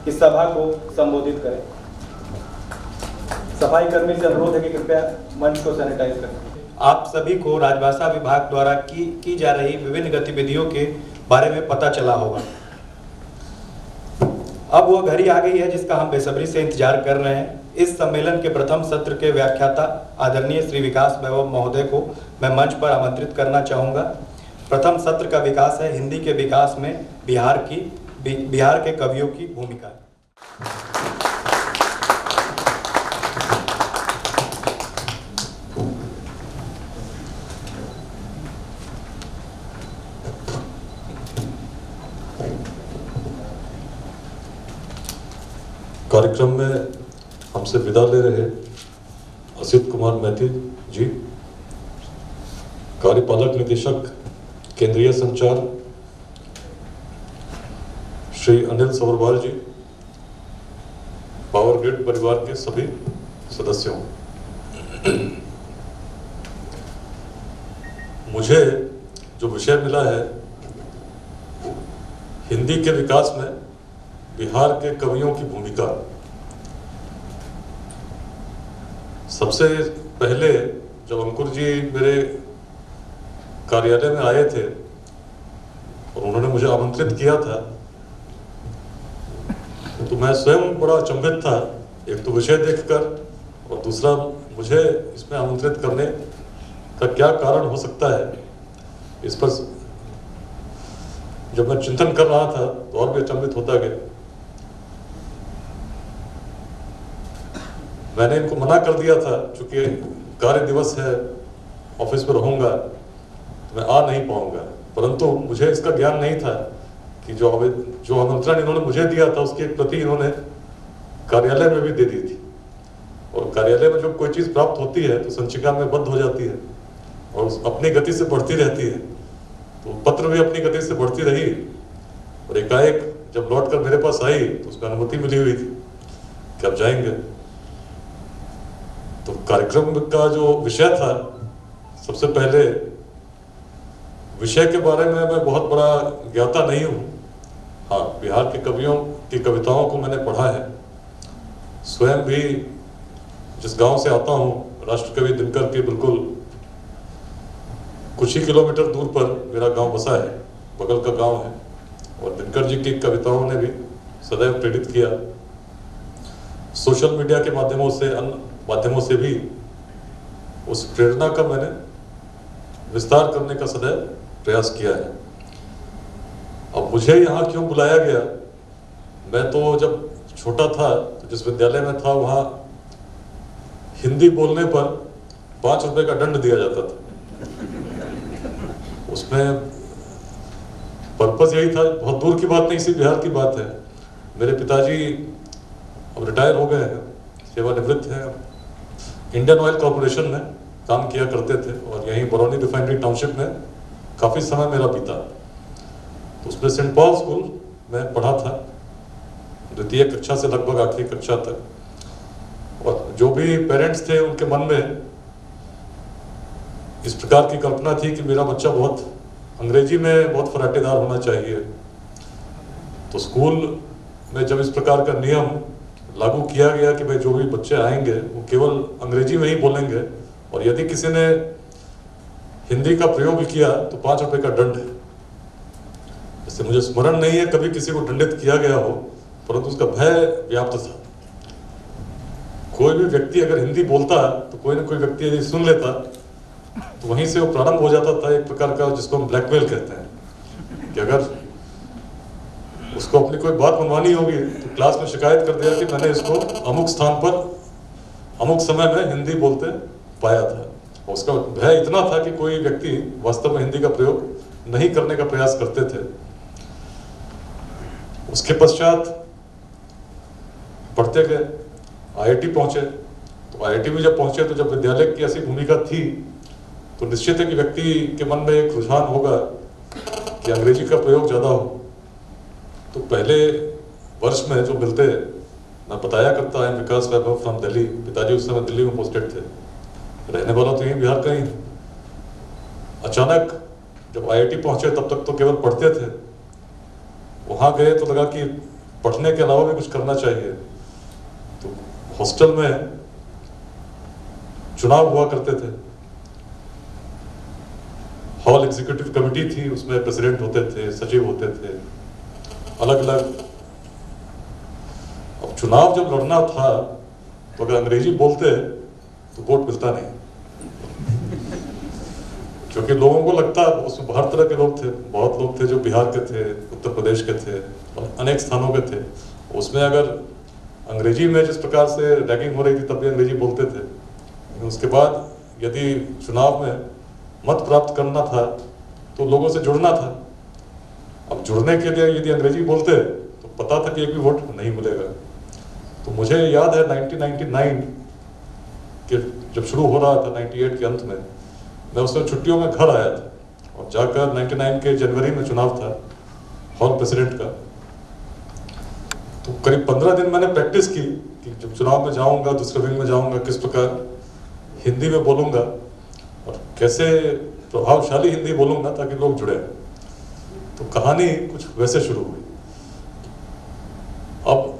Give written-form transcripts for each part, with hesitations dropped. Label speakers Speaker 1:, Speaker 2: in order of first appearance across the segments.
Speaker 1: इस सभा को संबोधित करें। सफाई कर्मी से अनुरोध है कि कृपया मंच को सैनिटाइज करें। आप सभी को राजभाषा विभाग द्वारा की जा रही विभिन्न गतिविधियों के बारे में पता चला होगा। अब वो घड़ी आ गई है जिसका हम बेसब्री से इंतजार कर रहे हैं। इस सम्मेलन के प्रथम सत्र के व्याख्याता आदरणीय श्री विकास वैभव महोदय को मैं मंच पर आमंत्रित करना चाहूँगा। प्रथम सत्र का विकास है हिंदी के विकास में बिहार के कवियों की भूमिका।
Speaker 2: कार्यक्रम में हमसे विदा ले रहे असित कुमार मैथिल जी, कार्यपालक निदेशक केंद्रीय संचार श्री अनिल सवरवाल जी, पावर ग्रिड परिवार के सभी सदस्यों, मुझे जो विषय मिला है हिंदी के विकास में बिहार के कवियों की भूमिका। सबसे पहले जब अंकुर जी मेरे कार्यालय में आए थे और उन्होंने मुझे आमंत्रित किया था तो मैं स्वयं बड़ा अचंभित था, एक तो विषय देखकर और दूसरा मुझे इसमें आमंत्रित करने का क्या कारण हो सकता है। इस पर जब मैं चिंतन कर रहा था तो और भी अचंभित होता गया। मैंने इनको मना कर दिया था क्योंकि कार्य दिवस है, ऑफिस पर रहूंगा तो मैं आ नहीं पाऊंगा, परंतु मुझे इसका ज्ञान नहीं था कि जो आमंत्रण इन्होंने मुझे दिया था उसकी एक प्रति इन्होंने कार्यालय में भी दे दी थी। और कार्यालय में जब कोई चीज़ प्राप्त होती है तो संचिका में बद्ध हो जाती है और अपनी गति से बढ़ती रहती है। तो पत्र भी अपनी गति से बढ़ती रही और एकाएक जब लौट कर मेरे पास आई तो उसमें अनुमति मिली हुई थी कि आप जाएंगे। तो कार्यक्रम का जो विषय था, सबसे पहले विषय के बारे में मैं बहुत बड़ा ज्ञाता नहीं हूँ। हाँ, बिहार के कवियों की कविताओं को मैंने पढ़ा है। स्वयं भी जिस गांव से आता हूँ, राष्ट्रकवि दिनकर के बिल्कुल कुछ ही किलोमीटर दूर पर मेरा गांव बसा है, बगल का गांव है। और दिनकर जी की कविताओं ने भी सदैव प्रेरित किया। सोशल मीडिया के माध्यमों से, अन्य माध्यमों से भी उस प्रेरणा का मैंने विस्तार करने का सदैव प्रयास किया है। अब मुझे यहाँ क्यों बुलाया गया, मैं तो जब छोटा था तो जिस विद्यालय में था वहाँ हिंदी बोलने पर 5 रुपए का दंड दिया जाता था। उसमें पर्पस यही था, बहुत दूर की बात नहीं, इसी बिहार की बात है। मेरे पिताजी अब रिटायर हो गए हैं, सेवानिवृत्त हैं, इंडियन ऑयल कॉर्पोरेशन में काम किया करते थे और यहीं बरौनी रिफाइनरी टाउनशिप में काफ़ी समय मेरा बीता। तो उसमें सेंट पॉल स्कूल में पढ़ा था, द्वितीय कक्षा से लगभग आखिरी कक्षा तक। और जो भी पेरेंट्स थे उनके मन में इस प्रकार की कल्पना थी कि मेरा बच्चा बहुत अंग्रेजी में बहुत फराटेदार होना चाहिए। तो स्कूल में जब इस प्रकार का नियम लागू किया गया कि भाई जो भी बच्चे आएंगे वो केवल अंग्रेजी में ही बोलेंगे और यदि किसी ने हिंदी का प्रयोग किया तो 5 रुपए का दंड है। इससे मुझे स्मरण नहीं है कभी किसी को दंडित किया गया हो, परंतु उसका भय व्याप्त था। कोई भी व्यक्ति अगर हिंदी बोलता तो कोई ना कोई व्यक्ति यदि सुन लेता तो वहीं से वो प्रारंभ हो जाता था एक प्रकार का, जिसको हम ब्लैकमेल कहते हैं, कि अगर उसको अपनी कोई बात मनवानी होगी तो क्लास में शिकायत कर दिया कि मैंने इसको अमुक स्थान पर अमुक समय में हिंदी बोलते पाया था। और उसका भय इतना था कि कोई व्यक्ति वास्तव में हिंदी का प्रयोग नहीं करने का प्रयास करते थे। उसके पश्चात पढ़ते गए, आईआईटी पहुंचे। तो आईआईटी में जब पहुंचे तो जब विद्यालय की ऐसी भूमिका थी तो निश्चित है कि व्यक्ति के मन में एक रुझान होगा कि अंग्रेजी का प्रयोग ज़्यादा हो। तो पहले वर्ष में जो मिलते, मैं बताया करता है विकास वैभव फ्रॉम दिल्ली, पिताजी उस समय दिल्ली में पोस्टेड थे, रहने वाला तो यहीं बिहार का ही। अचानक जब आईआईटी पहुंचे तब तक तो केवल पढ़ते थे, वहाँ गए तो लगा कि पढ़ने के अलावा भी कुछ करना चाहिए। तो हॉस्टल में चुनाव हुआ करते थे, हॉल एग्जीक्यूटिव कमेटी थी, उसमें प्रेसिडेंट होते थे, सचिव होते थे, अलग अलग। अब चुनाव जब लड़ना था तो अगर अंग्रेजी बोलते तो वोट मिलता नहीं, क्योंकि लोगों को लगता उसमें हर तरह के लोग थे, बहुत लोग थे जो बिहार के थे, उत्तर प्रदेश के थे, अनेक स्थानों के थे। उसमें अगर अंग्रेजी में जिस प्रकार से रैगिंग हो रही थी तब भी अंग्रेजी बोलते थे। लेकिन उसके बाद यदि चुनाव में मत प्राप्त करना था तो लोगों से जुड़ना था। अब जुड़ने के लिए यदि अंग्रेजी बोलते तो पता था कि एक भी वोट नहीं मिलेगा। तो मुझे याद है 1999 के जब शुरू हो रहा था, 98 के अंत में, मैं उस समय छुट्टियों में घर आया था और जाकर 99 के जनवरी में चुनाव था हॉल प्रेसिडेंट का। तो करीब 15 दिन मैंने प्रैक्टिस की कि जब चुनाव में जाऊंगा, दूसरे विंग में जाऊंगा, किस प्रकार हिंदी में बोलूंगा और कैसे प्रभावशाली हिंदी बोलूंगा ताकि लोग जुड़े। तो कहानी कुछ वैसे शुरू हुई। अब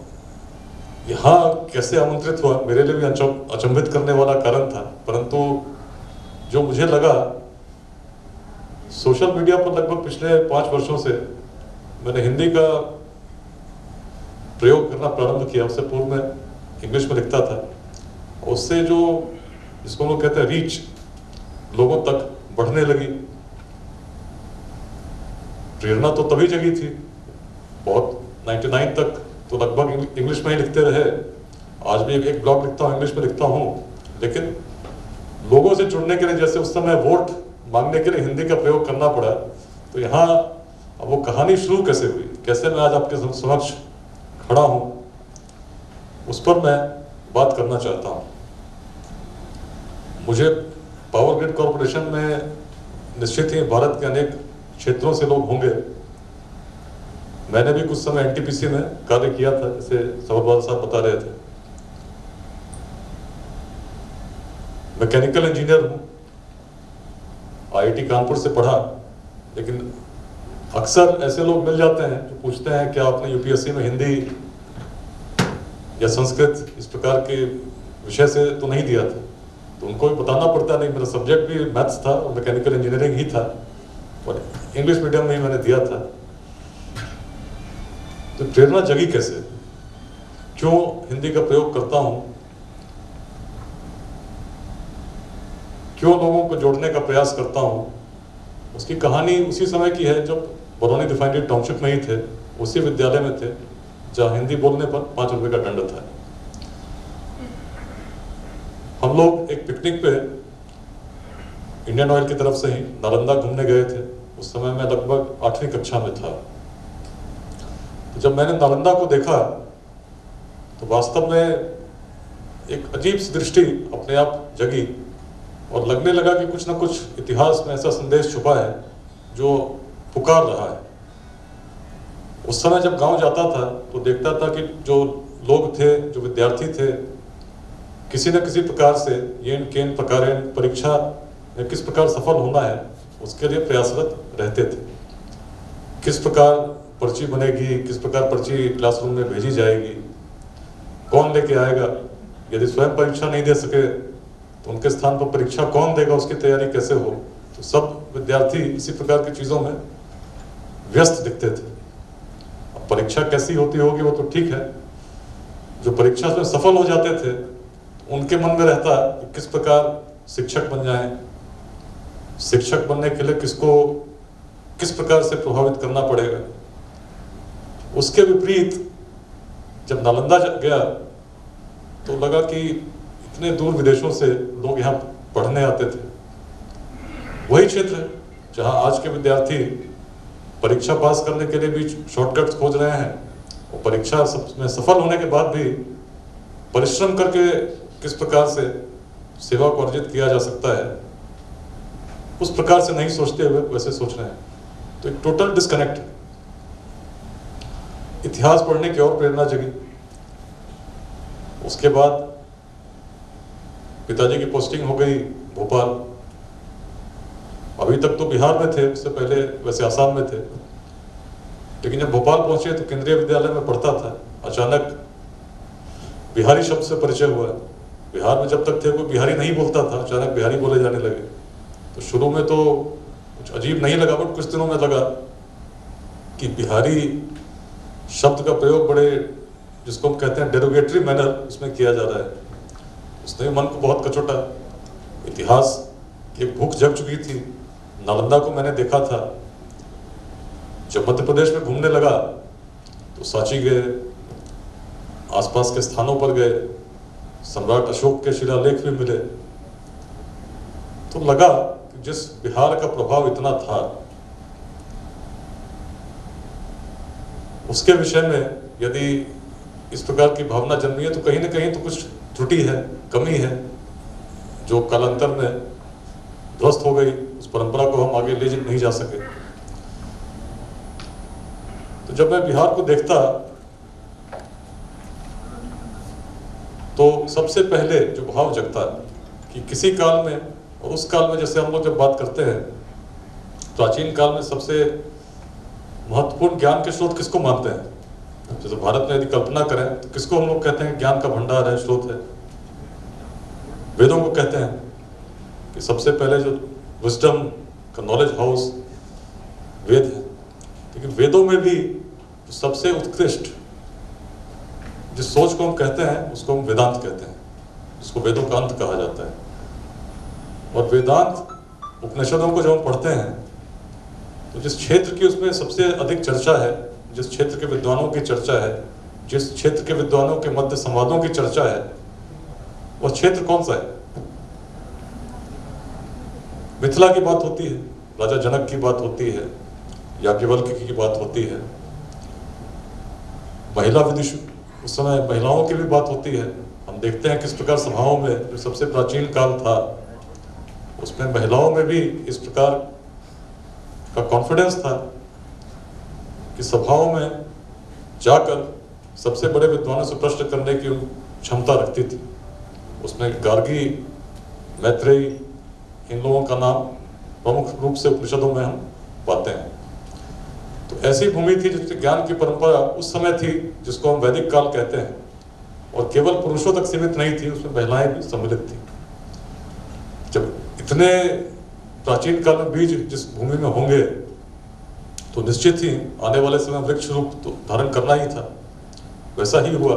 Speaker 2: यहाँ कैसे आमंत्रित हुआ मेरे लिए भी अचंभित करने वाला कारण था, परंतु जो मुझे लगा, सोशल मीडिया पर लगभग पिछले 5 वर्षों से मैंने हिंदी का प्रयोग करना प्रारंभ किया। उससे पूर्व में इंग्लिश में लिखता था। उससे जो जिसको लोग कहते हैं रीच, लोगों तक बढ़ने लगी। प्रेरणा तो तभी जगी थी, बहुत 99 तक तो लगभग इंग्लिश में ही लिखते रहे। आज भी एक ब्लॉग लिखता हूँ, इंग्लिश में लिखता हूँ, लेकिन लोगों से जुड़ने के लिए, जैसे उस समय वोट मांगने के लिए हिंदी का प्रयोग करना पड़ा। तो यहाँ अब वो कहानी शुरू कैसे हुई, कैसे मैं आज आपके समक्ष खड़ा हूँ, उस पर मैं बात करना चाहता हूँ। मुझे पावर ग्रिड कॉरपोरेशन में निश्चित ही भारत के अनेक क्षेत्रों से लोग होंगे। मैंने भी कुछ समय एनटीपीसी में कार्य किया था, जैसे सवरवाल साहब बता रहे थे। मैकेनिकल इंजीनियर हूँ, आईआईटी कानपुर से पढ़ा, लेकिन अक्सर ऐसे लोग मिल जाते हैं जो पूछते हैं कि आपने यूपीएससी में हिंदी या संस्कृत इस प्रकार के विषय से तो नहीं दिया था। तो उनको भी बताना पड़ता नहीं, मेरा सब्जेक्ट भी मैथ्स था और मैकेनिकल इंजीनियरिंग ही था और इंग्लिश मीडियम में ही मैंने दिया था। तो प्रेरणा जगी कैसे, क्यों हिंदी का प्रयोग करता हूं, क्यों लोगों को जोड़ने का प्रयास करता हूं, उसकी कहानी उसी समय की है जब बरौनी रिफाइनरी टाउनशिप में ही थे, उसी विद्यालय में थे जहां हिंदी बोलने पर 5 रुपए का दंड था। हम लोग एक पिकनिक पे इंडियन ऑयल की तरफ से ही नालंदा घूमने गए थे। उस समय मैं लगभग 8वीं कक्षा में था। तो जब मैंने नालंदा को देखा तो वास्तव में एक अजीब सी दृष्टि अपने आप जगी और लगने लगा कि कुछ ना कुछ इतिहास में ऐसा संदेश छुपा है जो पुकार रहा है। उस समय जब गांव जाता था तो देखता था कि जो लोग थे, जो विद्यार्थी थे, किसी न किसी प्रकार से येन केन प्रकारेण परीक्षा में किस प्रकार सफल होना है उसके लिए प्रयासरत रहते थे। किस प्रकार पर्ची बनेगी, किस प्रकार पर्ची क्लासरूम में भेजी जाएगी, कौन लेके आएगा, यदि स्वयं परीक्षा नहीं दे सके तो उनके स्थान पर परीक्षा कौन देगा, उसकी तैयारी कैसे हो। तो सब विद्यार्थी इसी प्रकार की चीज़ों में व्यस्त दिखते थे। अब परीक्षा कैसी होती होगी वो तो ठीक है, जो परीक्षा में सफल हो जाते थे उनके मन में रहता कि किस प्रकार शिक्षक बन जाएं, शिक्षक बनने के लिए किसको किस प्रकार से प्रभावित करना पड़ेगा। उसके विपरीत जब नालंदा गया तो लगा कि इतने दूर विदेशों से लोग यहाँ पढ़ने आते थे। वही क्षेत्र है जहाँ आज के विद्यार्थी परीक्षा पास करने के लिए भी शॉर्टकट्स खोज रहे हैं और परीक्षा में सफल होने के बाद भी परिश्रम करके किस प्रकार से सेवा को अर्जित किया जा सकता है उस प्रकार से नहीं सोचते हुए वैसे सोच रहे हैं। तो एक टोटल डिस्कनेक्ट है। इतिहास पढ़ने की और प्रेरणा जगी। उसके बाद पिताजी की पोस्टिंग हो गई भोपाल। अभी तक तो बिहार में थे, उससे पहले वैसे आसाम में थे। लेकिन जब भोपाल पहुंचे तो केंद्रीय विद्यालय में पढ़ता था, अचानक बिहारी शब्द से परिचय हुआ। बिहार में जब तक थे कोई बिहारी नहीं बोलता था, अचानक बिहारी बोले जाने लगे। तो शुरू में तो कुछ अजीब नहीं लगा, बट कुछ दिनों में लगा कि बिहारी शब्द का प्रयोग बड़े, जिसको हम कहते हैं डेरोगेटरी मैनर, उसमें किया जा रहा है। उसने मन को बहुत कचोटा। इतिहास की एक भूख जग चुकी थी। नालंदा को मैंने देखा था। जब मध्य प्रदेश में घूमने लगा तो सांची गए, आसपास के स्थानों पर गए, सम्राट अशोक के शिलालेख भी मिले। तो लगा कि जिस बिहार का प्रभाव इतना था, उसके विषय में यदि इस प्रकार की भावना जन्मी है तो कहीं ना कहीं तो कुछ त्रुटि है, कमी है, जो कालांतर में ध्वस्त हो गई। उस परंपरा को हम आगे ले नहीं जा सके। तो जब मैं बिहार को देखता तो सबसे पहले जो भाव जगता है कि किसी काल में और उस काल में, जैसे हम लोग जब बात करते हैं, प्राचीन काल में सबसे महत्वपूर्ण ज्ञान के स्रोत किसको मानते हैं? जैसे भारत में यदि कल्पना करें तो किसको हम लोग कहते हैं ज्ञान का भंडार है, स्रोत है? वेदों को कहते हैं कि सबसे पहले जो विजडम का नॉलेज हाउस वेद है। लेकिन वेदों में भी सबसे उत्कृष्ट जिस सोच को हम कहते हैं उसको हम वेदांत कहते हैं, जिसको वेदों का अंत कहा जाता है। और वेदांत उपनिषदों को जब हम पढ़ते हैं तो जिस क्षेत्र की उसमें सबसे अधिक चर्चा है, जिस क्षेत्र के विद्वानों की चर्चा है, जिस क्षेत्र के विद्वानों के मध्य संवादों की चर्चा है, वह क्षेत्र कौन सा है? मिथिला की बात होती है, राजा जनक की बात होती है, याज्ञवल्क्य की बात होती है, महिला विदुष, उस समय महिलाओं की भी बात होती है। हम देखते हैं किस प्रकार सभाओं में, जो सबसे प्राचीन काल था, उसमें महिलाओं में भी इस प्रकार का कॉन्फिडेंस था कि सभाओं में जाकर सबसे बड़े विद्वानों से प्रश्न करने की क्षमता रखती थी। उसमें गार्गी, मैत्रेयी, इन लोगों का नाम प्रमुख रूप से उपनिषदों में हम पाते हैं। तो ऐसी भूमि थी जिससे ज्ञान की परंपरा उस समय थी, जिसको हम वैदिक काल कहते हैं, और केवल पुरुषों तक सीमित नहीं थी, उसमें महिलाएं भी सम्मिलित थी। जब इतने प्राचीन काल में बीज जिस भूमि में होंगे तो निश्चित ही आने वाले समय वृक्ष रूप तो धारण करना ही था। वैसा ही हुआ।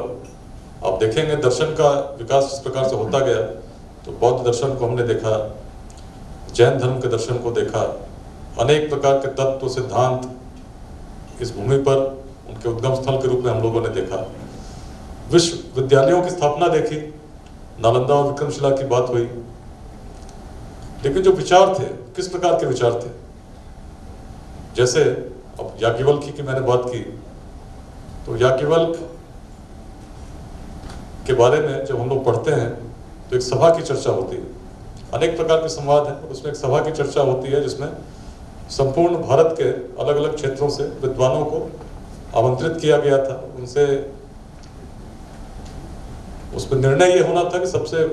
Speaker 2: आप देखेंगे दर्शन का विकास जिस प्रकार से होता गया, तो बौद्ध दर्शन को हमने देखा, जैन धर्म के दर्शन को देखा, अनेक प्रकार के तत्व सिद्धांत इस भूमि पर उनके उद्गम स्थल के रूप में हम लोगों ने देखा। विश्वविद्यालयों की स्थापना देखी, नालंदा और विक्रमशिला की बात हुई। लेकिन जो विचार थे, किस प्रकार के विचार थे? जैसे अब याज्ञवल्क्य की मैंने बात की, तो याज्ञवल्क्य के बारे में जब हम लोग पढ़ते हैं तो एक सभा की चर्चा होती है। अनेक प्रकार के संवाद हैं, उसमें एक सभा की चर्चा होती है जिसमें संपूर्ण भारत के अलग अलग क्षेत्रों से विद्वानों को आमंत्रित किया गया था। उनसे उसमें निर्णय ये होना था कि सबसे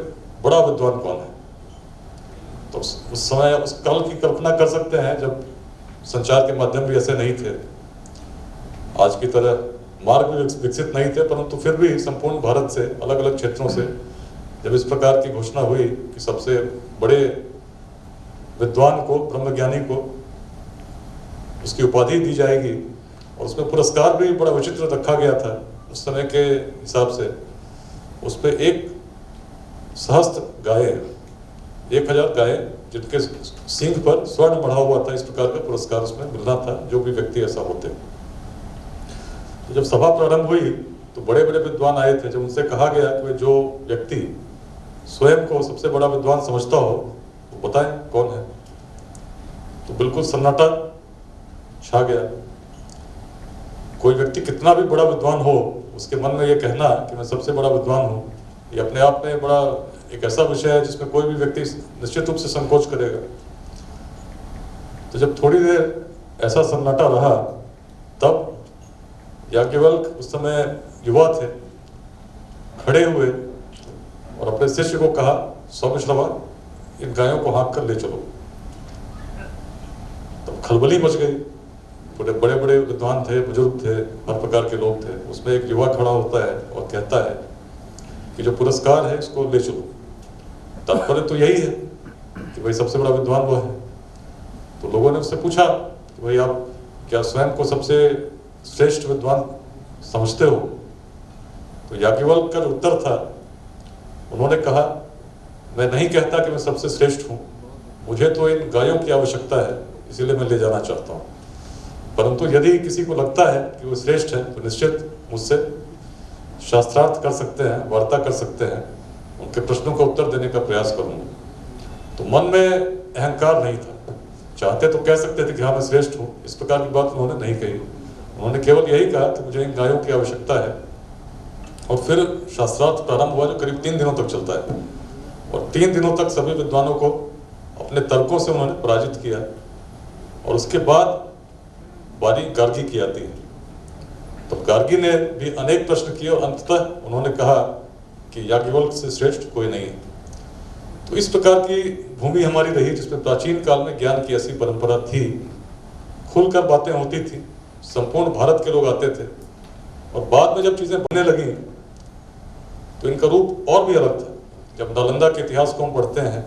Speaker 2: बड़ा विद्वान कौन है। तो उस समय उस काल की कल्पना कर सकते हैं जब संचार के माध्यम भी ऐसे नहीं थे, आज की तरह मार्ग भी विकसित नहीं थे, परंतु फिर भी संपूर्ण भारत से अलग अलग क्षेत्रों से जब इस प्रकार की घोषणा हुई कि सबसे बड़े विद्वान को, ब्रह्मज्ञानी को उसकी उपाधि दी जाएगी, और उसमें पुरस्कार भी बड़ा विचित्र रखा गया था उस समय के हिसाब से। उस पर एक सहस्त्र गाय, 1000 गाय जिनके सींग पर स्वर्ण बढ़ा हुआ था, इस प्रकार का पुरस्कार उसमें मिलना था जो भी व्यक्ति ऐसा होते। तो जब सभा प्रारंभ हुई तो बड़े बड़े विद्वान आए थे। जब उनसे कहा गया कि जो व्यक्ति स्वयं को सबसे बड़ा विद्वान समझता हो वो बताएं कौन है, तो बिल्कुल सन्नाटा छा गया। कोई व्यक्ति कितना भी बड़ा विद्वान हो, उसके मन में ये कहना कि मैं सबसे बड़ा विद्वान हूँ, ये अपने आप में बड़ा एक ऐसा विषय है जिसमें कोई भी व्यक्ति निश्चित रूप से संकोच करेगा। तो जब थोड़ी देर ऐसा सन्नाटा रहा, तब याज्ञवल्क्य उस समय युवा थे, खड़े हुए और अपने शिष्य को कहा, सौमिश्रवा, इन गायों को हाँक कर ले चलो। तब खलबली मच गई। बड़े बड़े बड़े विद्वान थे, बुजुर्ग थे, हर प्रकार के लोग थे। उसमें एक युवा खड़ा होता है और कहता है कि जो पुरस्कार है इसको ले चलो। तात्पर्य तो यही है कि भाई सबसे बड़ा विद्वान वो है। तो लोगों ने उससे पूछा कि भाई आप क्या स्वयं को सबसे श्रेष्ठ विद्वान समझते हो? तो याज्ञवल्क्य का जो उत्तर था, उन्होंने कहा, मैं नहीं कहता कि मैं सबसे श्रेष्ठ हूँ, मुझे तो इन गायों की आवश्यकता है, इसीलिए मैं ले जाना चाहता हूँ। परंतु यदि किसी को लगता है कि वो श्रेष्ठ है तो निश्चित मुझसे शास्त्रार्थ कर सकते हैं, वार्ता कर सकते हैं, उनके प्रश्नों का उत्तर देने का प्रयास करूँगा। तो मन में अहंकार नहीं था। चाहते तो कह सकते थे कि हाँ मैं श्रेष्ठ हूँ, इस प्रकार की बात उन्होंने नहीं कही। उन्होंने केवल यही कहा कि मुझे इन गायों की आवश्यकता है। और फिर शास्त्रार्थ प्रारंभ हुआ, जो करीब 3 दिनों तक चलता है। और 3 दिनों तक सभी विद्वानों को अपने तर्कों से उन्होंने पराजित किया। और उसके बाद बारी गार्गी की आती है। तो गार्गी ने भी अनेक प्रश्न किए और अंततः उन्होंने कहा कि याज्ञवल्क्य से श्रेष्ठ कोई नहीं है। तो इस प्रकार की भूमि हमारी रही, जिसमें प्राचीन काल में ज्ञान की ऐसी परंपरा थी, खुलकर बातें होती थी, संपूर्ण भारत के लोग आते थे। और बाद में जब चीजें बनने लगी तो इनका रूप और भी अलग था। जब नालंदा के इतिहास को हम पढ़ते हैं,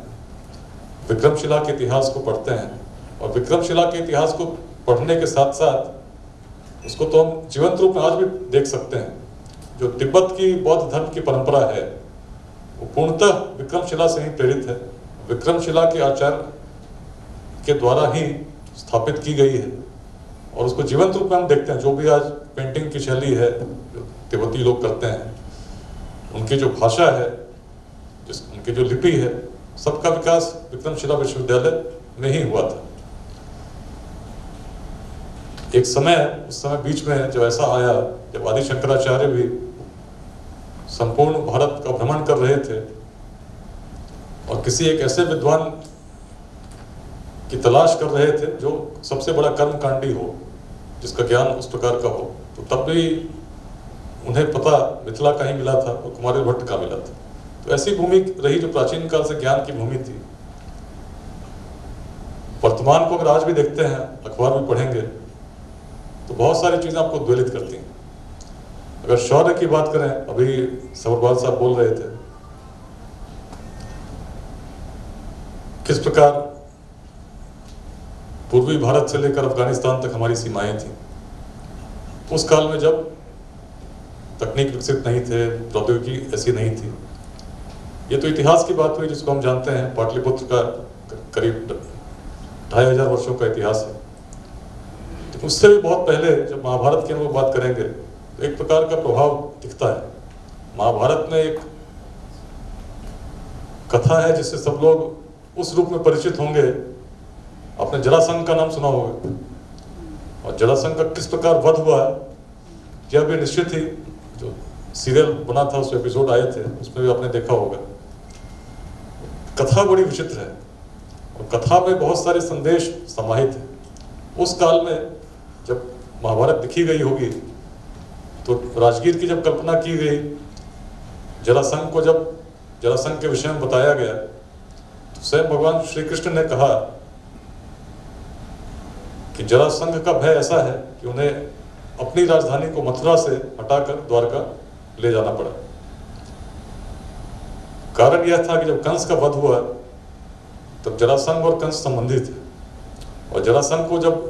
Speaker 2: विक्रमशिला के इतिहास को पढ़ते हैं, और विक्रमशिला के इतिहास को पढ़ने के साथ साथ उसको तो हम जीवंत रूप में आज भी देख सकते हैं। जो तिब्बत की बौद्ध धर्म की परंपरा है वो पूर्णतः विक्रमशिला से ही प्रेरित है। विक्रमशिला के आचार्य के द्वारा ही स्थापित की गई है और उसको जीवंत रूप में हम देखते हैं। जो भी आज पेंटिंग की शैली है जो तिब्बती लोग करते हैं, उनकी जो भाषा है, उनकी जो लिपि है, सबका विकास विक्रमशिला विश्वविद्यालय में ही हुआ था। एक समय, उस समय बीच में जब ऐसा आया, जब आदि शंकराचार्य भी संपूर्ण भारत का भ्रमण कर रहे थे और किसी एक ऐसे विद्वान की तलाश कर रहे थे जो सबसे बड़ा कर्मकांडी हो, जिसका ज्ञान उस प्रकार का हो, तो तब भी उन्हें पता मिथिला का ही मिला था और कुमारिल भट्ट का मिला था। तो ऐसी भूमि रही जो प्राचीन काल से ज्ञान की भूमि थी। वर्तमान को अगर आज भी देखते हैं, अखबार में पढ़ेंगे, तो बहुत सारी चीजें आपको द्वेलित करती हैं। अगर शौर्य की बात करें, अभी सवरवाल साहब बोल रहे थे किस प्रकार पूर्वी भारत से लेकर अफगानिस्तान तक हमारी सीमाएं थी। उस काल में जब तकनीक विकसित नहीं थे, प्रौद्योगिकी ऐसी नहीं थी। ये तो इतिहास की बात हुई जिसको हम जानते हैं। पाटलिपुत्र का करीब 2500 वर्षों का इतिहास है। तो उससे भी बहुत पहले जब महाभारत की हम लोग बात करेंगे तो एक प्रकार का प्रभाव दिखता है। महाभारत में एक कथा है जिससे सब लोग उस रूप में परिचित होंगे। आपने जरासंध का नाम सुना होगा, और जरासंध का किस प्रकार वध हुआ है यह भी निश्चित ही, जो सीरियल बना था उस एपिसोड आए थे उसमें भी आपने देखा होगा। कथा बड़ी विचित्र है और कथा में बहुत सारे संदेश समाहित हैं। उस काल में जब महाभारत लिखी गई होगी तो राजगीर की जब कल्पना की गई, जरासंध को जब जरासंध के विषय में बताया गया तो स्वयं भगवान श्री कृष्ण ने कहा कि जरासंध का भय ऐसा है कि उन्हें अपनी राजधानी को मथुरा से हटाकर द्वारका ले जाना पड़ा। कारण यह था कि जब कंस का वध हुआ तब जरासंध और कंस संबंधित थे, और जरासंध को जब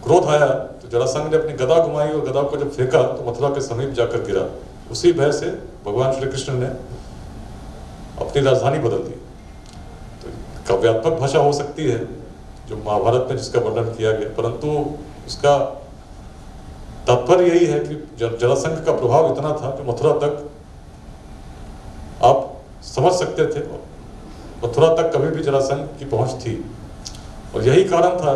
Speaker 2: क्रोध आया तो जरासंध ने अपनी गदा घुमाई और गदा को जब फेंका तो मथुरा के समीप जाकर गिरा। उसी भय से भगवान श्री कृष्ण ने अपनी राजधानी बदल दी। तो काव्यात्मक भाषा हो सकती है जो महाभारत में जिसका वर्णन किया गया, परंतु उसका तात्पर्य यही है कि जरासंध का प्रभाव इतना था कि मथुरा तक आप समझ सकते थे, मथुरा तक कभी भी जरासंध की पहुंच थी। और यही कारण था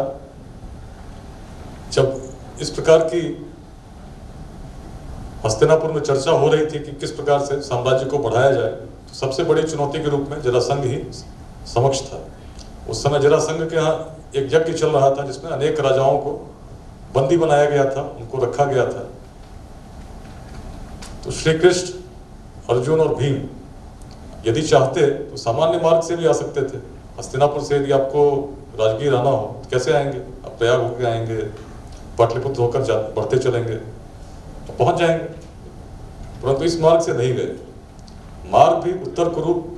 Speaker 2: जब इस प्रकार की हस्तिनापुर में चर्चा हो रही थी कि किस प्रकार से साम्राज्य को बढ़ाया जाए, तो सबसे बड़ी चुनौती के रूप में जरासंध ही समक्ष था। उस समय जरासंध के यहाँ एक यज्ञ चल रहा था जिसमें अनेक राजाओं को बंदी बनाया गया था, उनको रखा गया था। तो श्री कृष्ण, अर्जुन और भीम यदि चाहते तो सामान्य मार्ग से भी आ सकते थे। हस्तिनापुर से यदि आपको राजगीर आना हो तो कैसे आएंगे? आप प्रयाग होकर आएंगे, पाटलिपुत्र होकर बढ़ते चलेंगे, पहुंच जाएंगे। परंतु इस मार्ग से नहीं गए। मार्ग भी उत्तर कुरुप,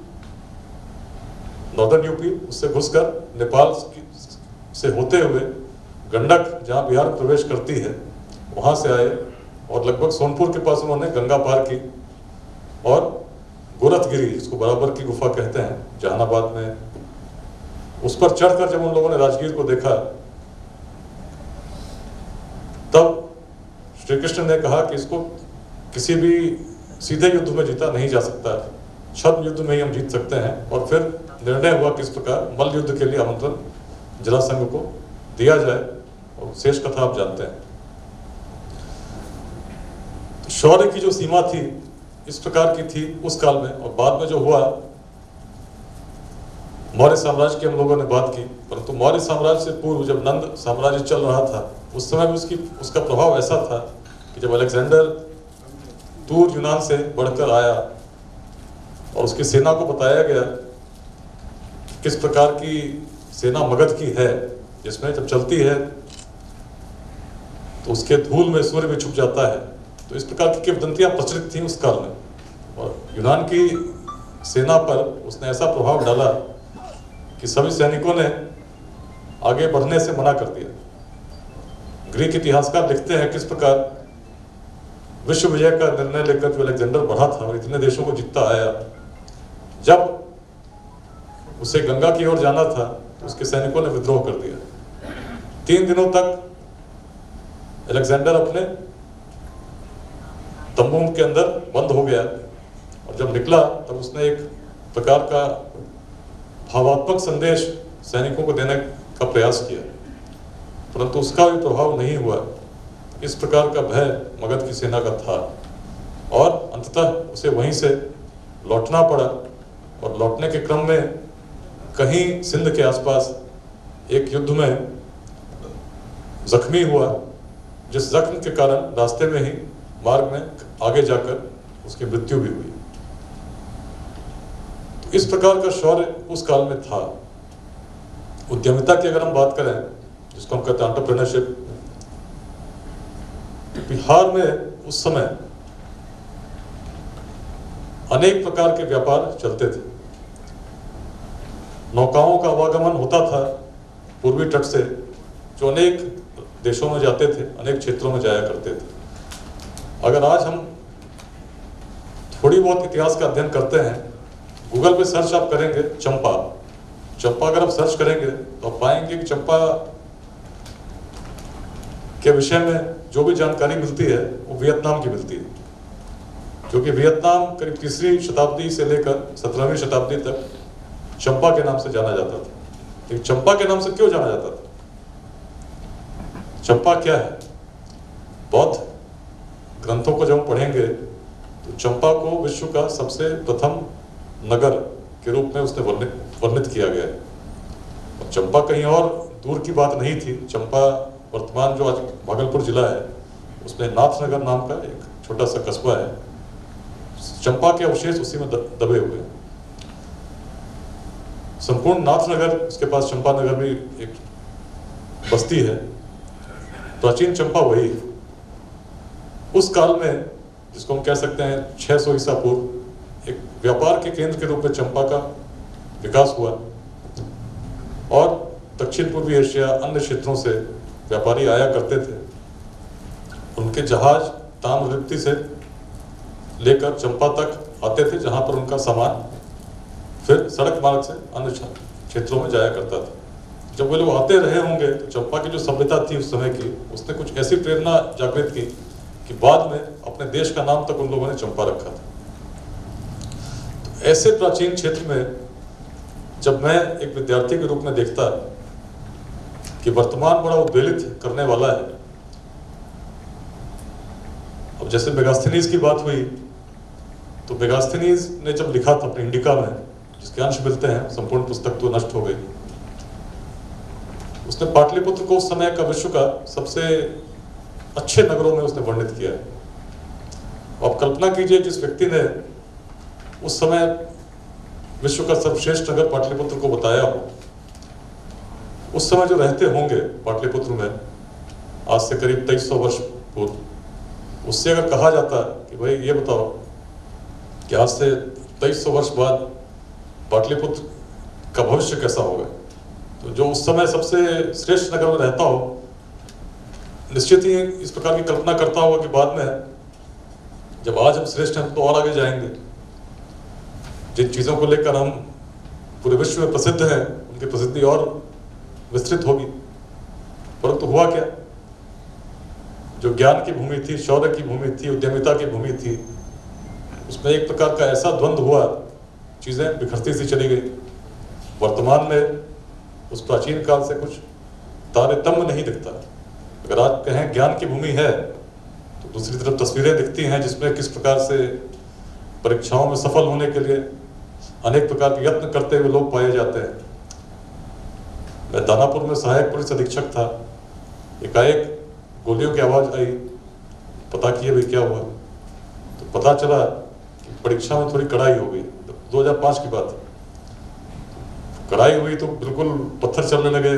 Speaker 2: नॉर्दर्न यूपी, उससे घुसकर नेपाल से होते हुए गंडक जहां बिहार प्रवेश करती है वहां से आए और लगभग सोनपुर के पास उन्होंने गंगा पार की और गोरखगिरी, इसको बराबर की गुफा कहते हैं जहानाबाद में, उस पर चढ़कर जब उन लोगों ने राजगीर को देखा तब श्री कृष्ण ने कहा कि इसको किसी भी सीधे युद्ध में जीता नहीं जा सकता, छद्म युद्ध में ही हम जीत सकते हैं। और फिर निर्णय हुआ किस प्रकार मल्ल युद्ध के लिए आमंत्रण जरासंध को दिया जाए और शेष कथा आप जानते हैं। तो शौर्य की जो सीमा थी इस प्रकार की थी उस काल में। और बाद में जो हुआ, मौर्य साम्राज्य की हम लोगों ने बात की, परंतु मौर्य साम्राज्य से पूर्व जब नंद साम्राज्य चल रहा था उस समय भी उसका प्रभाव ऐसा था कि जब अलेक्जेंडर दूर यूनान से बढ़कर आया और उसकी सेना को बताया गया किस प्रकार की सेना मगध की है, जिसमें जब चलती है तो उसके धूल में सूर्य भी छुप जाता है, तो इस प्रकार की किंवदंतियां प्रचलित थी उस काल में। और यूनान की सेना पर उसने ऐसा प्रभाव डाला कि सभी सैनिकों ने आगे बढ़ने से मना कर दिया। ग्रीक इतिहासकार लिखते हैं किस प्रकार विश्व विजय का निर्णय लेकर जो अलेक्जेंडर बढ़ा था और इतने देशों को जीतता आया, जब उसे गंगा की ओर जाना था तो उसके सैनिकों ने विद्रोह कर दिया। 3 दिनों तक अलेक्जेंडर अपने तंबू के अंदर बंद हो गया और जब निकला तब उसने एक प्रकार का भावात्मक संदेश सैनिकों को देने का प्रयास किया, परंतु उसका भी प्रभाव नहीं हुआ। इस प्रकार का भय मगध की सेना का था और अंततः उसे वहीं से लौटना पड़ा। और लौटने के क्रम में कहीं सिंध के आसपास एक युद्ध में जख्मी हुआ, जिस जख्म के कारण रास्ते में ही मार्ग में आगे जाकर उसकी मृत्यु भी हुई। तो इस प्रकार का शौर्य उस काल में था। उद्यमिता की अगर हम बात करें, जिसको हम कहते हैं एंटरप्रेन्योरशिप, बिहार में उस समय अनेक प्रकार के व्यापार चलते थे। नौकाओं का आवागमन होता था पूर्वी तट से, जो अनेक देशों में जाते थे, अनेक क्षेत्रों में जाया करते थे। अगर आज हम थोड़ी बहुत इतिहास का अध्ययन करते हैं, गूगल पे सर्च आप करेंगे चंपा अगर आप सर्च करेंगे तो आप पाएंगे कि चंपा के विषय में जो भी जानकारी मिलती है वो वियतनाम की मिलती है, क्योंकि वियतनाम करीब 3री शताब्दी से लेकर 17वीं शताब्दी तक चंपा के नाम से जाना जाता था। लेकिन चंपा के नाम से क्यों जाना जाता था? चंपा क्या है? बौद्ध ग्रंथों को जब हम पढ़ेंगे तो चंपा को विश्व का सबसे प्रथम नगर के रूप में उसने वर्णित किया गया है। और चंपा कहीं और दूर की बात नहीं थी। चंपा वर्तमान जो आज भागलपुर जिला है उसमें नाथनगर नाम का एक छोटा सा कस्बा है। चंपा के अवशेष उसी में दबे हुए हैं। संपूर्ण नाथनगर, उसके पास चंपानगर भी एक बस्ती है, प्राचीन चंपा वही है। उस काल में, जिसको हम कह सकते हैं 600 ईसा पूर्व, एक व्यापार के केंद्र के रूप में चंपा का विकास हुआ और दक्षिण पूर्वी एशिया अन्य क्षेत्रों से व्यापारी आया करते थे। उनके जहाज ताम्रलिप्ति से लेकर चंपा तक आते थे, जहां पर उनका सामान फिर सड़क मार्ग से अन्य क्षेत्रों में जाया करता था। जब वे लोग आते रहे होंगे तो चंपा की जो सभ्यता थी उस समय की, उसने कुछ ऐसी प्रेरणा जागृत की कि बाद में अपने देश का नाम तक उन लोगों ने चंपा रखा था। तो ऐसे प्राचीन क्षेत्र में जब मैं एक विद्यार्थी के रूप में देखता कि वर्तमान बड़ा उद्वेलित करने वाला है। अब जैसे मेगास्थनीज की बात हुई तो मेगास्थनीज ने जब लिखा था अपने इंडिका में, जिसके अंश मिलते हैं, संपूर्ण पुस्तक तो नष्ट हो गई, उसने पाटलिपुत्र को उस समय का विश्व का सबसे अच्छे नगरों में उसने वर्णित किया है। आप कल्पना कीजिए जिस व्यक्ति ने उस समय विश्व का सर्वश्रेष्ठ नगर पाटलिपुत्र को बताया हो, उस समय जो रहते होंगे पाटलिपुत्र में, आज से करीब 2300 वर्ष पूर्व। उससे अगर कहा जाता कि भाई ये बताओ कि आज से 2300 वर्ष बाद पाटलिपुत्र का भविष्य कैसा होगा, तो जो उस समय सबसे श्रेष्ठ नगर में रहता हो निश्चित ही इस प्रकार की कल्पना करता होगा कि बाद में जब आज हम श्रेष्ठ हैं तो और आगे जाएंगे, जिन चीज़ों को लेकर हम पूरे विश्व में प्रसिद्ध हैं उनकी प्रसिद्धि और विस्तृत होगी। परंतु हुआ क्या, जो ज्ञान की भूमि थी, शौर्य की भूमि थी, उद्यमिता की भूमि थी, उसमें एक प्रकार का ऐसा द्वंद्व हुआ, चीज़ें बिखरती सी चली गई। वर्तमान में उस प्राचीन काल से कुछ तारतम्य नहीं दिखता। अगर आज कहें ज्ञान की भूमि है तो दूसरी तरफ तस्वीरें दिखती हैं जिसमें किस प्रकार से परीक्षाओं में सफल होने के लिए अनेक प्रकार के यत्न करते हुए लोग पाए जाते हैं। मैं दानापुर में सहायक पुलिस अधीक्षक था, एकाएक गोलियों की आवाज़ आई, पता किए भाई क्या हुआ, तो पता चला कि परीक्षा में थोड़ी कड़ाई हो गई। 2005 की बात, कड़ाई हुई तो बिल्कुल पत्थर चलने लगे,